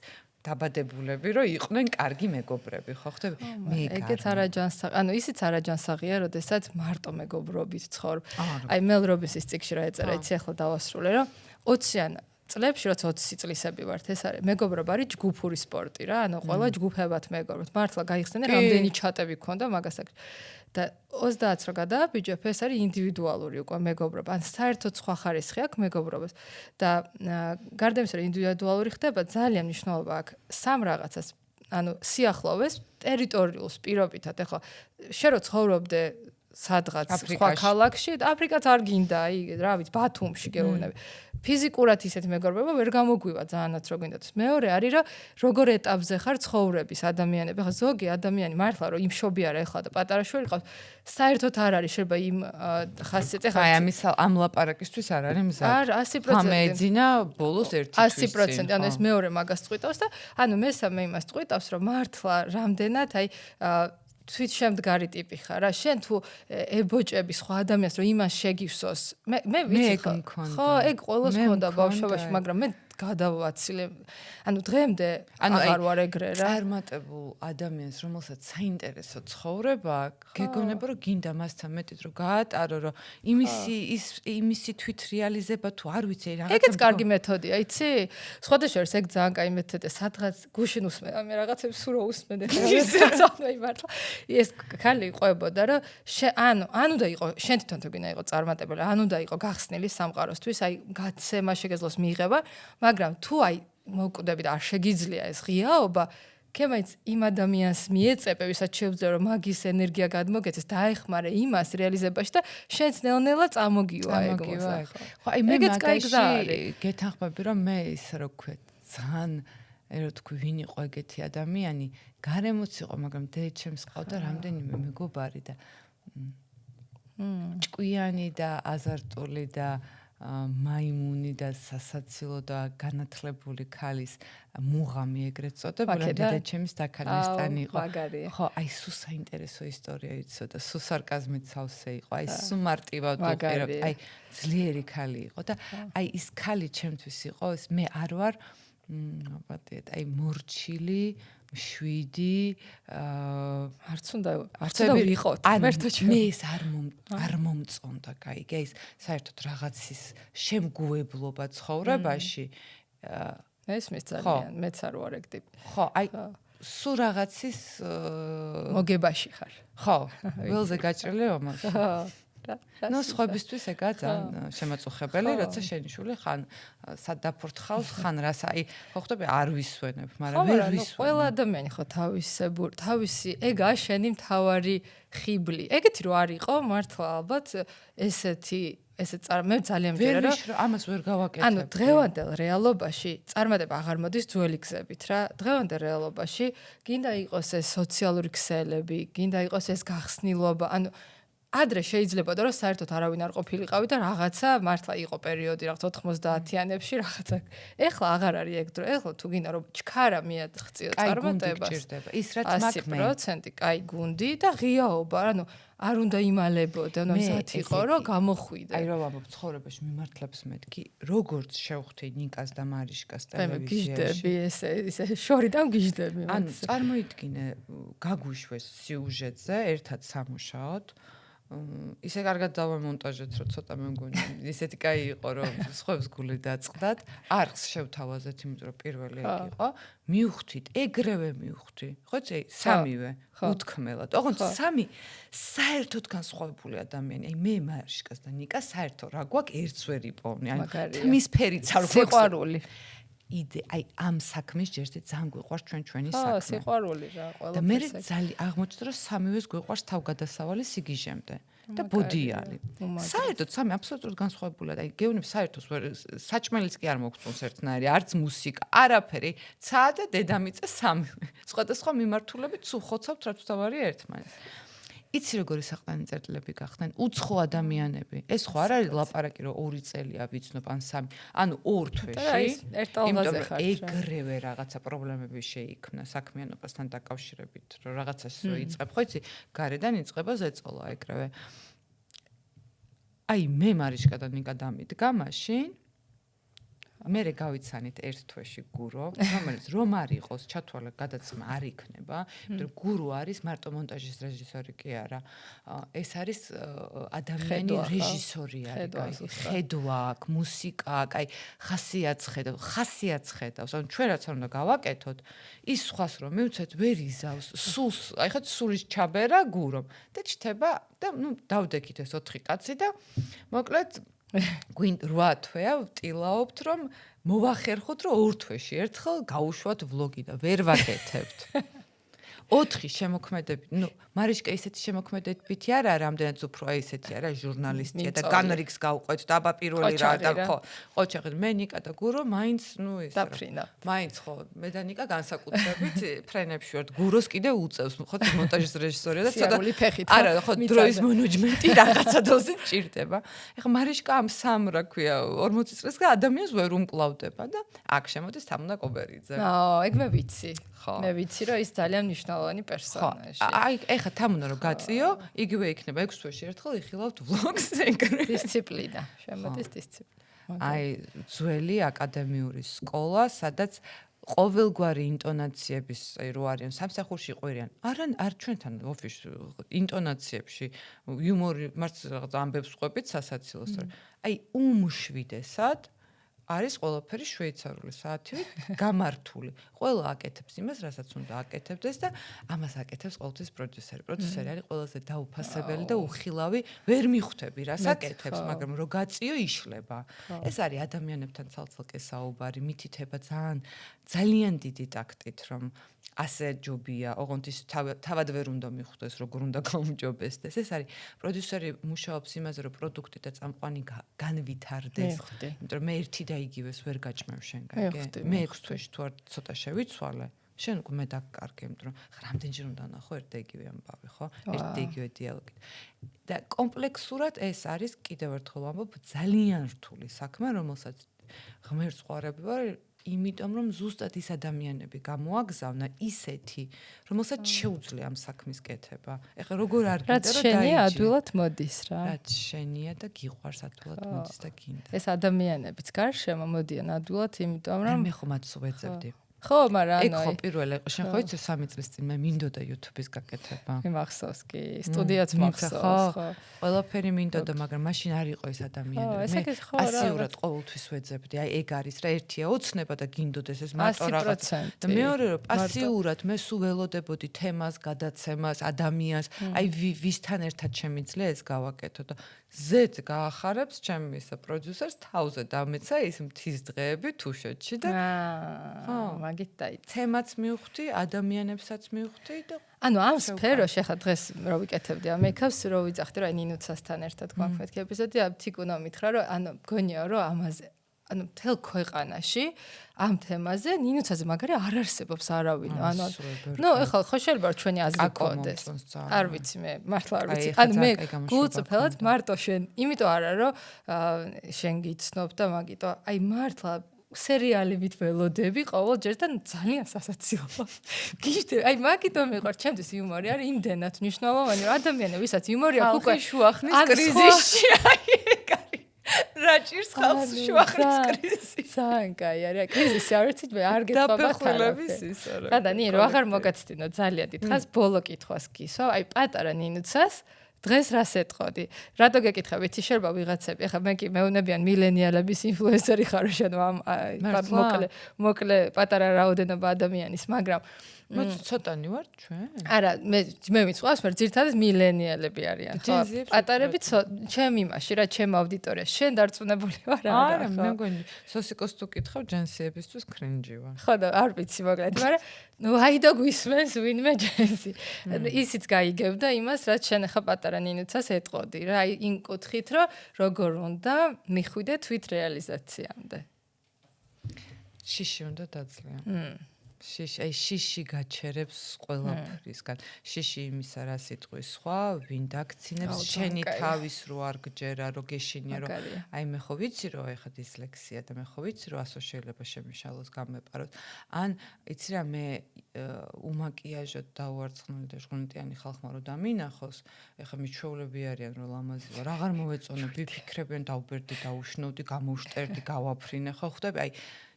დაბადებულები რომ იყვნენ კარგი მეგობრები ხო ხტები მე ეგეც არაჯანსაღი ანუ ისიც არაჯანსაღია როდესაც მარტო მეგობრობით ცხოვრობ აი მელ რობინსის წიგნში რა ეწერა იცი ახლა დავასრულე რომ 20-იან წლებში როცა 20 წლისები ვართ ეს არის მეგობრობა არის ჯგუფური სპორტი რა ანუ ყველა ჯგუფებად მეგობრობთ მართლა გაიხსენე რამდენი ჩატები გქონდა მაგას აქ და 30-ს რო გადააბიჯებ ეს არის ინდივიდუალური უკვე მეგობრობა ან საერთოდ სხვა ხარისხი აქვს მეგობრობას და გარდა იმისა რომ ინდივიდუალური ხდება ძალიან მნიშვნელობა აქვს სამ რაღაცას ანუ სიახლოვეს ტერიტორიულ პირობითად ეხლა შენ რო ცხოვრობდე სადღაც სხვა ქალაქში და აფრიკაც არ გინდა აი რა ვიცი ბათუმში გეუბნები ფიზიკურად ისეთი მეგობრობა ვერ გამოგვივა ძალიანაც რო გინდათ მეორე არის რომ როგორ ეტაპზე ხარ ცხოვრების ადამიანები ხა ზოგი ადამიანი მართლა რომ იმ შობი არა ეხლა და პატარა შვილი ყავს საერთოდ არ არის შეიძლება იმ ხასიათზე ხა აი ამის ამ ლაპარაკისთვის არ არის მზად არ 100% ამეძინა ბოლოს ერთი თვის 100% ანუ ეს მეორე მაგას წყვიტავს და ანუ მესამე იმას წყვიტავს რომ მართლა რამდენად აი თვით შემდგარი ტიპი ხარ რა შენ თუ ებოჭები სხვა ადამიანს რომ იმას შეგივსოს მე ვიცი ხო ეგ ყოველს მქონდა ბავშვობაში მაგრამ მე გადავაცილე ანუ დღემდე აღარ ვარ ეგრე რა წარმატებულ ადამიანს რომელსაც საინტერესო ცხოვრება გეგონება რომ გინდა მასთან მეტიც რომ გაატარო რომ იმისი თვით რეალიზება თუ არ ვიცი რაღაცა ეგეც კარგი მეთოდია იცი სხვადასხვა ეგ ძალიან კაი მეთოდია სადღაც გუშინ უსმენ მე რაღაცებს სულ რო უსმენდე მართლა ეს ხალი ყვებოდა რომ ანუ და იყო შენ თვითონ თუ გინდა იყო წარმატებული ანუ და იყო გახსნილი სამყაროსთვის აი გაცემა შეგეძლოს მიიღება მაგრამ თუ აი მოკვდები და არ შეგიძლია ეს ღიაობა კემაიც იმ ადამიანს მიეწეპე ვისაც შეუძლია რომ მაგის ენერგია გადმოგეცეს დაეხმარე იმას რეალიზებაში და შენც ნელ-ნელა წამოგივა ეგ ხო აი მე მაგაში გეთანხმები რომ მე ის რო ვქვი ძალიან რო თქვი ვინ იყო ეგეთი ადამიანი გარემოც იყო მაგრამ დედჩემს ყავდა რამდენიმე მეგობარი და ჭკვიანი და აზარტული და მაიმუნი და სასაცილო და განათლებული ქალის მუღამი ეგრეთ წოდებული დედაჩემის დაქალისტანი იყო ხო აი სულ საინტერესო ისტორია იცოდა და სულ სარკაზმით სავსე იყო აი სულ მარტივად უყურებ აი ძლიერი ქალი იყო და აი ის ქალი ჩემთვის იყო ეს მე არ ვარ აბატიეთ, აი მორჩილი 7 არც უნდა ვიყოთ ღმერთო ჩემო. მე ეს არ მომწონდა, კაი, ეს საერთოდ რაღაცის შემგუებლობა ცხოვრებაში. ესმის ძალიან, მეც არ ვარ ეგ ტიპი. ხო, აი სულ რაღაცის მოგებაში ხარ. ხო, ველზე გაჭრილი რომანს. ნუ სხვებისთვის ეგაა ძალიან შემაწუხებელი, როცა შენი შვილი ხან სად დაფორთხავს, ხან რას, აი, ხო ხვდები, არ ვისვენებ, მაგრამ ვერ ვისვენებ. ყველა ადამიანი ხო თავისი ეგაა შენი მთავარი ხიბლი. ეგეთი რო არ იყო, მართლა ალბათ მე ძალიან მჯერა რომ ამას ვერ გავაკეთებ. ანუ დღევანდელ რეალობაში წარმატება აღარ მოდის ძველი გზებით რა. დღევანდელ რეალობაში გინდა იყოს ეს სოციალური ქსელები, გინდა იყოს ეს გახსნილობა, ანუ ადრე შეიძლება და რომ საერთოდ არავინ არ ყოფილიყავი და რაღაცა მართლა იყო პერიოდი რაღაც 90-იანებში რაღაცა. ეხლა აღარ არის ეგ დრო. ეხლა თუ გინდა რომ ჩქარა მიაღწიო წარმატებას. ის რაც მაქვს მე 100% კაი გუნდი და ღიაობა, ანუ არ უნდა იმალებოდე, ანუ მზად იყო რომ გამოხვიდე. აი რომ ვამბობ ცხოვრებაში მიმართლებს მეთქი, როგორც შევხვდი ნიკას და მარიშკას ტელევიზიაში. გიჟდები ესე შორიდან გიჟდები. ანუ წარმოიდგინე გაგვიშვეს სიუჟეტზე ერთად სამუშაოთ. ისე კარგად დავამონტაჟეთ, რომ ცოტა მე მგონი ისეთი კაი იყო, რომ სხვებს გული დაწყდათ. არხს შევთავაზეთ, იმიტომ რომ პირველი ეგ იყო. მივხვდით, ეგრევე მივხვდი. ხო იცი, სამივე უთქმელად. ოღონდ სამი საერთოდ განსხვავებული ადამიანი. აი მე მარიშკას და ნიკა საერთოდ რა გვაქვს ერთს ვერ იპოვნი. აი თმის ფერიც არ გვაქვს. სიყვარული. აი ამ საქმის ჯერზე ძალიან გვიყვარს ჩვენი საქმე. ხო, სიყვარული რა, და მე ძალიან აღმოჩნდა რომ სამივეს გვიყვარს თავგადასავალი სიგიჟემდე და ბოდიალი. საერთოდ სამი აბსოლუტურად განსხვავებულა. აი გეუბნები საერთოდ საჭმელიც კი არ მოგწონს ერთნაირი, არც მუსიკა, არაფერი. ცა და დედამიწა სამივე. სხვადასხვა მიმართულებით სულ ხოცავთ რაცთავარი ერთმანეთს. იცი როგორი საყდანი წერტილები გახდნენ? უცხო ადამიანები. ეს ხო არ არის ლაპარაკი რომ 2 წელია ვიცნობ ან 3. ანუ 2 თვეში. ერთალღაზე ხარ. ეგრევე რაღაცა პრობლემები შეიქმნა საქმიანობასთან დაკავშირებით, რომ რაღაცას იწყებ. ხო იცი, გარედან იწყება ზეწოლა ეგრევე. აი მე მარიშკა და ნიკა დამიდგა მაშინ. მე გავიცანით ერთ თვეში გურო, რომელიც რომ არ იყოს, ჩათვალე გადაცემა არ იქნება, იმიტომ რომ გურო არის მარტო მონტაჟის რეჟისორი კი არა. ეს არის ადამიანი რეჟისორი არის, ხედვა აქვს, მუსიკა აქვს, აი ხასიათს ხედავს. ანუ ჩვენ რაც არ უნდა გავაკეთოთ, ის სხვას რომ მივცეთ, ვერ იზავს, სულს, აი ხა სულის ჩაბერა გურომ და ჩთება და ნუ დავდექით ეს 4 კაცი და მოკლედ გვინ 8 თვეა ვტილაობთ რომ მოვახერხოთ რომ 2 თვეში ერთხელ გავუშვათ ვლოგი და ვერ ვაკეთებთ. 4 შემოქმედებით, ნუ მარიშკა ისეთი შემოქმედებითი არა, რამდენიც უფრო აი ესეთი არა, ჟურნალისტია და განრიგს გავყვეთ და აბა პირველი რა და ხო. ყოჩაღი მე ნიკა და გურო მაინც ნუ ეს დაფრინა. მაინც ხო, მე და ნიკა განსაკუთრებით ფრენებში ვართ. გუროს კიდე უწევს, ხო მონტაჟის რეჟისორია და ცოტა არა, ხო დროის მენეჯმენტი რაღაცა დოზი ჭირდება. ეხლა მარიშკა ამ 3 რა ქვია 40 წელს ადამიანს ვერ უმკლავდება და აქ შემოდის თამუნა კობერიძე. ეგ მე ვიცი. მე ვიცი რომ ის ძალიან მნიშვნელოვანი პერსონაჟია. აი ეხა თამუნა რომ გაწიო, იგივე იქნება 6 თვეში ერთხელ იხილავთ ვლოგს ეგრე. დისციპლინა, შემოდის დისციპლინა. აი ძველი აკადემიური სკოლა, სადაც ყოველგვარი ინტონაციების, აი რო არიან სამსახურში ყვირიან. არ ჩვენთან ოფისში ინტონაციებში იუმორი მარც ამბებს ყვებით სასაცილოს. აი უმშვიდესად არის ყველაფერი შვეიცარიული საათივით გამართული. ყველა აკეთებს იმას, რასაც უნდა აკეთებდეს და ამას აკეთებს ყოველთვის პროდიუსერი. პროდიუსერი არის ყველაზე დაუფასებელი და უხილავი, ვერ მიხვდები რას აკეთებს, მაგრამ რო გაწიო იშლება. ეს არის ადამიანებთან ცალ-ცალკე საუბარი, მითითება ძალიან დიდი ტაქტით, რომ ასე ჯობია, ოღონდ ის თავად ვერ უნდა მიხვდეს, როგორ უნდა გაუმჯობესდეს. ეს არის პროდიუსერი მუშაობს იმაზე, რომ პროდუქტი და წამყვანი განვითარდეს. იმიტომ რომ მე ერთი და იგივეს ვერ გაჭმევ შენგან, გე? მე 6 თვეში თუ არ ცოტა შევიცვალე, შენ უკვე მე დაგკარგე, იმიტომ რომ რამდენჯერ უნდა ნახო ერთ და იგივე ამბავი, ხო? ერთ და იგივე დიალოგი. და კომპლექსურად ეს არის კიდევ ერთხელ ვამბობ, ძალიან რთული საქმე, რომელსაც ღმერთს ყვარები ვარ იმიტომ რომ ზუსტად ის ადამიანები გამოაგზავნა ისეთი, რომელსაც შეუძლია ამ საქმის კეთება. ეხლა როგორ არ გინდა რომ დაიჭირე? რაც შენია ადვილად მოდის რა. რაც შენია და გიყვარს ადვილად მოდის და გინდა. ეს ადამიანებიც გარშემო მოდიან ადვილად, იმიტომ რომ მე ხომ მათს ვეძებდი. ხო, მაგრამ ეგ ხო პირველი იყო. შენ ხო იცი 3 წლის წინ მე მინდოდა YouTube-ის გაკეთება. მახსოვს კი, სტუდიაც მახსოვს, ხო. ყველაფერი მინდოდა, მაგრამ მაშინ არ იყო ეს ადამიანები. მე პასიურად ყოველთვის ვეძებდი. აი ეგ არის რა, ერთია ოცნება და გინდოდეს ეს მარტო რაღაც. და მეორე რომ პასიურად მე სულ ველოდებოდი თემას, გადაცემას, ადამიანს, აი ვისთან ერთად შემიძლია ეს გავაკეთო და ზედ გაახარებს ჩემი ისა პროდიუსერს თავზე დამეცა ის მთის დღეები თუშეთში და ხო, მაგით დაიწყო. თემაც მივხვდი, ადამიანებსაც მივხვდი და ანუ ამ სფეროში ახლა დღეს რო ვიკეთებდი ამ მეკაპს, რო ვიძახდი რომ ნინუცასთან ერთად გვაქვს მეთქი ეპიზოდი, თიკუნა მითხრა რომ ანუ გონიო რომ ამაზე ანუ მთელ ქვეყანაში ამ თემაზე ნინუცაზე მაგარი არ არსებობს არავინ. ანუ ნუ ეხლა ხო შეიძლება რომ ჩვენი აზრი გქონდეს. არ ვიცი მე, მართლა არ ვიცი. ანუ მე გულწრფელად მარტო შენ, იმიტომ არა რომ შენ გიცნობ და მაგიტო აი მართლა სერიალებით ველოდები ყოველჯერ და ძალიან სასაცილოა. გიჟდები, აი მაგიტო მიყვარს ჩემთვის იუმორი არის იმდენად მნიშვნელოვანი რომ ადამიანები ვისაც იუმორი აქვს უკვე შუახნის კრიზისში აი ეგ არის. რაჭირს ხალხს შუახნის კრიზისი. ძალიან კაი არის. კრიზისი არ ვიცით მე არ გეთხოვა თალების ის არა. და ნინი რო აღარ მოგაცდინო ძალიან დიდხანს ბოლო კითხვას გისვა, აი პატარა ნინუცას დღეს რას ეტყოდი? რატო გეკითხებით? შეიძლება ვიღაცები, ახლა მე კი მეუნებიან მილენიალების ინფლუენსერი ხარო შენ ამ მოკლე პატარა რაოდენობა ადამიანის, მაგრამ მოც ცოტანი ვარ ჩვენ? არა, მე მიცხვავს, მაგრამ ძირთადად მილენიალები არიან, ხო? პატარები ჩემ იმაში რა, ჩემ აუდიტორიაში. შენ დარწმუნებული ვარ რა? არა, მე მგონი სოსიკოს თუ კითხავ ჯენსიებისთვის კრინჯი ვარ. ხო და არ ვიცი მოკლედ, მაგრამ ნუ აი და გვისმენს ვინმე ჯენსი. ისიც გაიგებდა იმას, რაც შენ ახლა პატარა ნინუცას ეტყოდი რა, აი იმ კუთხით, რომ როგორ უნდა მიხვიდე თვით რეალიზაციამდე. შიში უნდა დაძლია. შიში გაჩერებს ყველაფრისგან. შიში იმისა რა სიტყვის სხვა, ვინ დაქცინებს, შენი თავის რო არ გჯერა, რო გეშინია, რომ აი მე ხო ვიცი რომ ეხა დისლექსია და მე ხო ვიცი რომ ასო შეიძლება შემიშალოს გამეპაროთ. ან იცი რა მე უმაკიაჟოდ დავარცხნული და ჟღუნტიანი ხალხმა რო დამინახოს, ეხა მიჩვეულები არიან რომ ლამაზი ვარ, აღარ მოვეწონებ, ვიფიქრებიან დავბერდი, დაუშნოვდი, გამოვშტერდი, გავაფრინე, ხო ხვდები? აი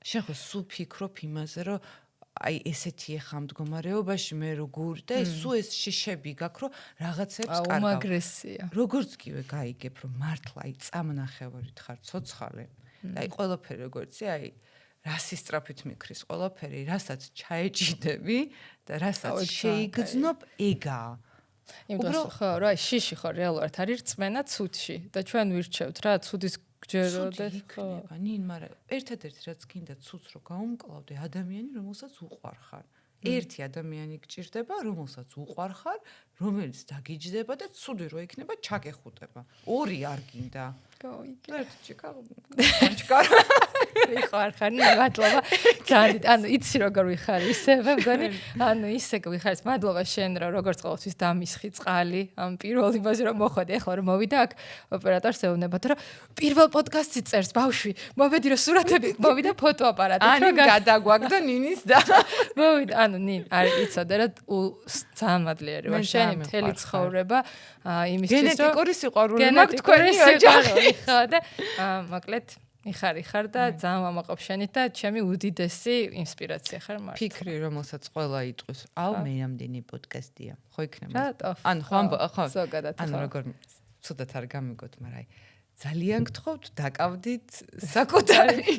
შენ ხო სულ ფიქრობ იმაზე რომ აი ესეთი ეხა მდგომარეობაში მე როგორ და სულ ეს შიშები გაქვს რომ რაღაცებს კარგავ. უმაგრესია. როგორც კივე გაიგებ რომ მართლა აი წამნახევარით ხარ ცოცხალე და აი ყველაფერი როგორცი აი რასი სწრაფით მიქრის ყველაფერი რასაც ჩაეჭიდები და რასაც შეიგრძნობ ეგაა. უბრალოდ ხო რა შიში ხო რეალურად არის რწმენა ცუდში და ჩვენ ვირჩევთ რა ცუდის გჯეროდეს ხო ნინ მაგრამ ერთადერთი რაც გინდა ცუდს რო გაუმკლავდე ადამიანი რომელსაც უყვარხარ ერთი ადამიანი გჭირდება რომელსაც უყვარხარ რომელიც დაგიჯდება და ცუდი რო იქნება ჩაგეხუტება ორი არ გინდა გავიგე ერთ ჩიკარ ვიხარხარ მადლობა ძალიან ანუ იცი როგორ ვიხარ ისე მე მგონი ანუ ისე ვიხარ მადლობა შენ რა როგორც ყოველთვის დამისხი წყალი ამ პირველ იმაზე რომ მოხვედი ახლა რომ მოვიდა აქ ოპერატორს ეუბნებათ რომ პირველ პოდკასტში წერს ბავშვი მოვედი რომ სურათები მოვიდა ფოტოაპარატი ანუ გადაგვაგდა ნინის და მოვიდა ანუ ნინ არ იცოდე რა ძალიან მადლიერი ვარ შენი მთელი ცხოვრება იმისთვის რომ გენეტიკური სიყვარული მაქვს თქვენი ოჯახი ხო და მოკლედ ხარ და ძალიან ვამაყობ შენით და ჩემი უდიდესი ინსპირაცია ხარ მართლა. ფიქრი რომელსაც ყველა იტყვის, აუ მე რამდენი პოდკასტია. ხო იქნება. რატო? ანუ ხო. ზოგადად ხო. ანუ როგორ ცუდად არ გამიგოთ, მაგრამ ძალიან გთხოვთ, დაკავდით საკუთარი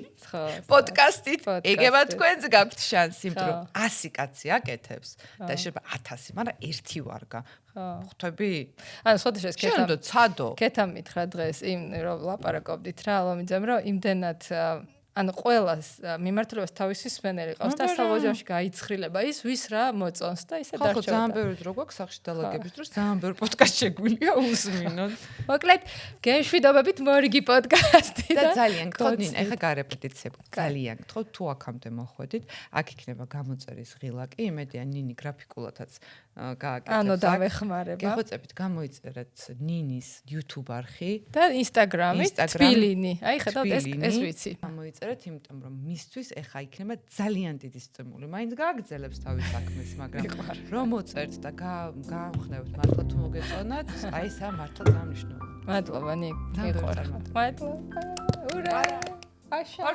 პოდკასტით. ეგება თქვენს გაქვთ შანსი, იმიტომ რომ 100 კაცი აკეთებს და შეიძლება 1000, მაგრამ ერთი ვარგა. ხვდები? ანუ სხვადასხვა შენდო ცადო. კეთა მითხრა დღეს იმ რომ ლაპარაკობდით რა, ლომიძემ რომ იმდენად ანუ ყველას მიმართულებას თავისი სმენელი ყავს და საბოჯამში გაიცხრილება ის ვის რა მოწონს და ისე დარჩება. ხო, ძალიან ბევრი დრო გვაქვს სახში დალაგების დროს, ძალიან ბევრი პოდკასტ შეგვიძლია უსმინოთ. მოკლედ, გეშვიდობებით მორიგი პოდკასტი და ძალიან გთხოვთ, ეხა გარეპეტიციებ. ძალიან გთხოვთ თუ აქამდე მოხვედით, აქ იქნება გამოწერის ღილაკი, იმედია ნინი გრაფიკულადაც გააკეთებს. ანუ დავეხმარება. გეხოცებით გამოიწერეთ ნინის YouTube არხი და Instagram-ი თბილინი. აი ხედავთ ეს ვიცი. დავწერეთ, იმიტომ რომ მისთვის ეხა იქნება ძალიან დიდი სტიმული. მაინც გააგრძელებს თავის საქმეს, მაგრამ რომ მოწერთ და გავხნევთ მართლა თუ მოგეწონათ, აი ეს მართლა დამნიშნულო. მადლობა ნიკ. მადლობა. ურა. აშა.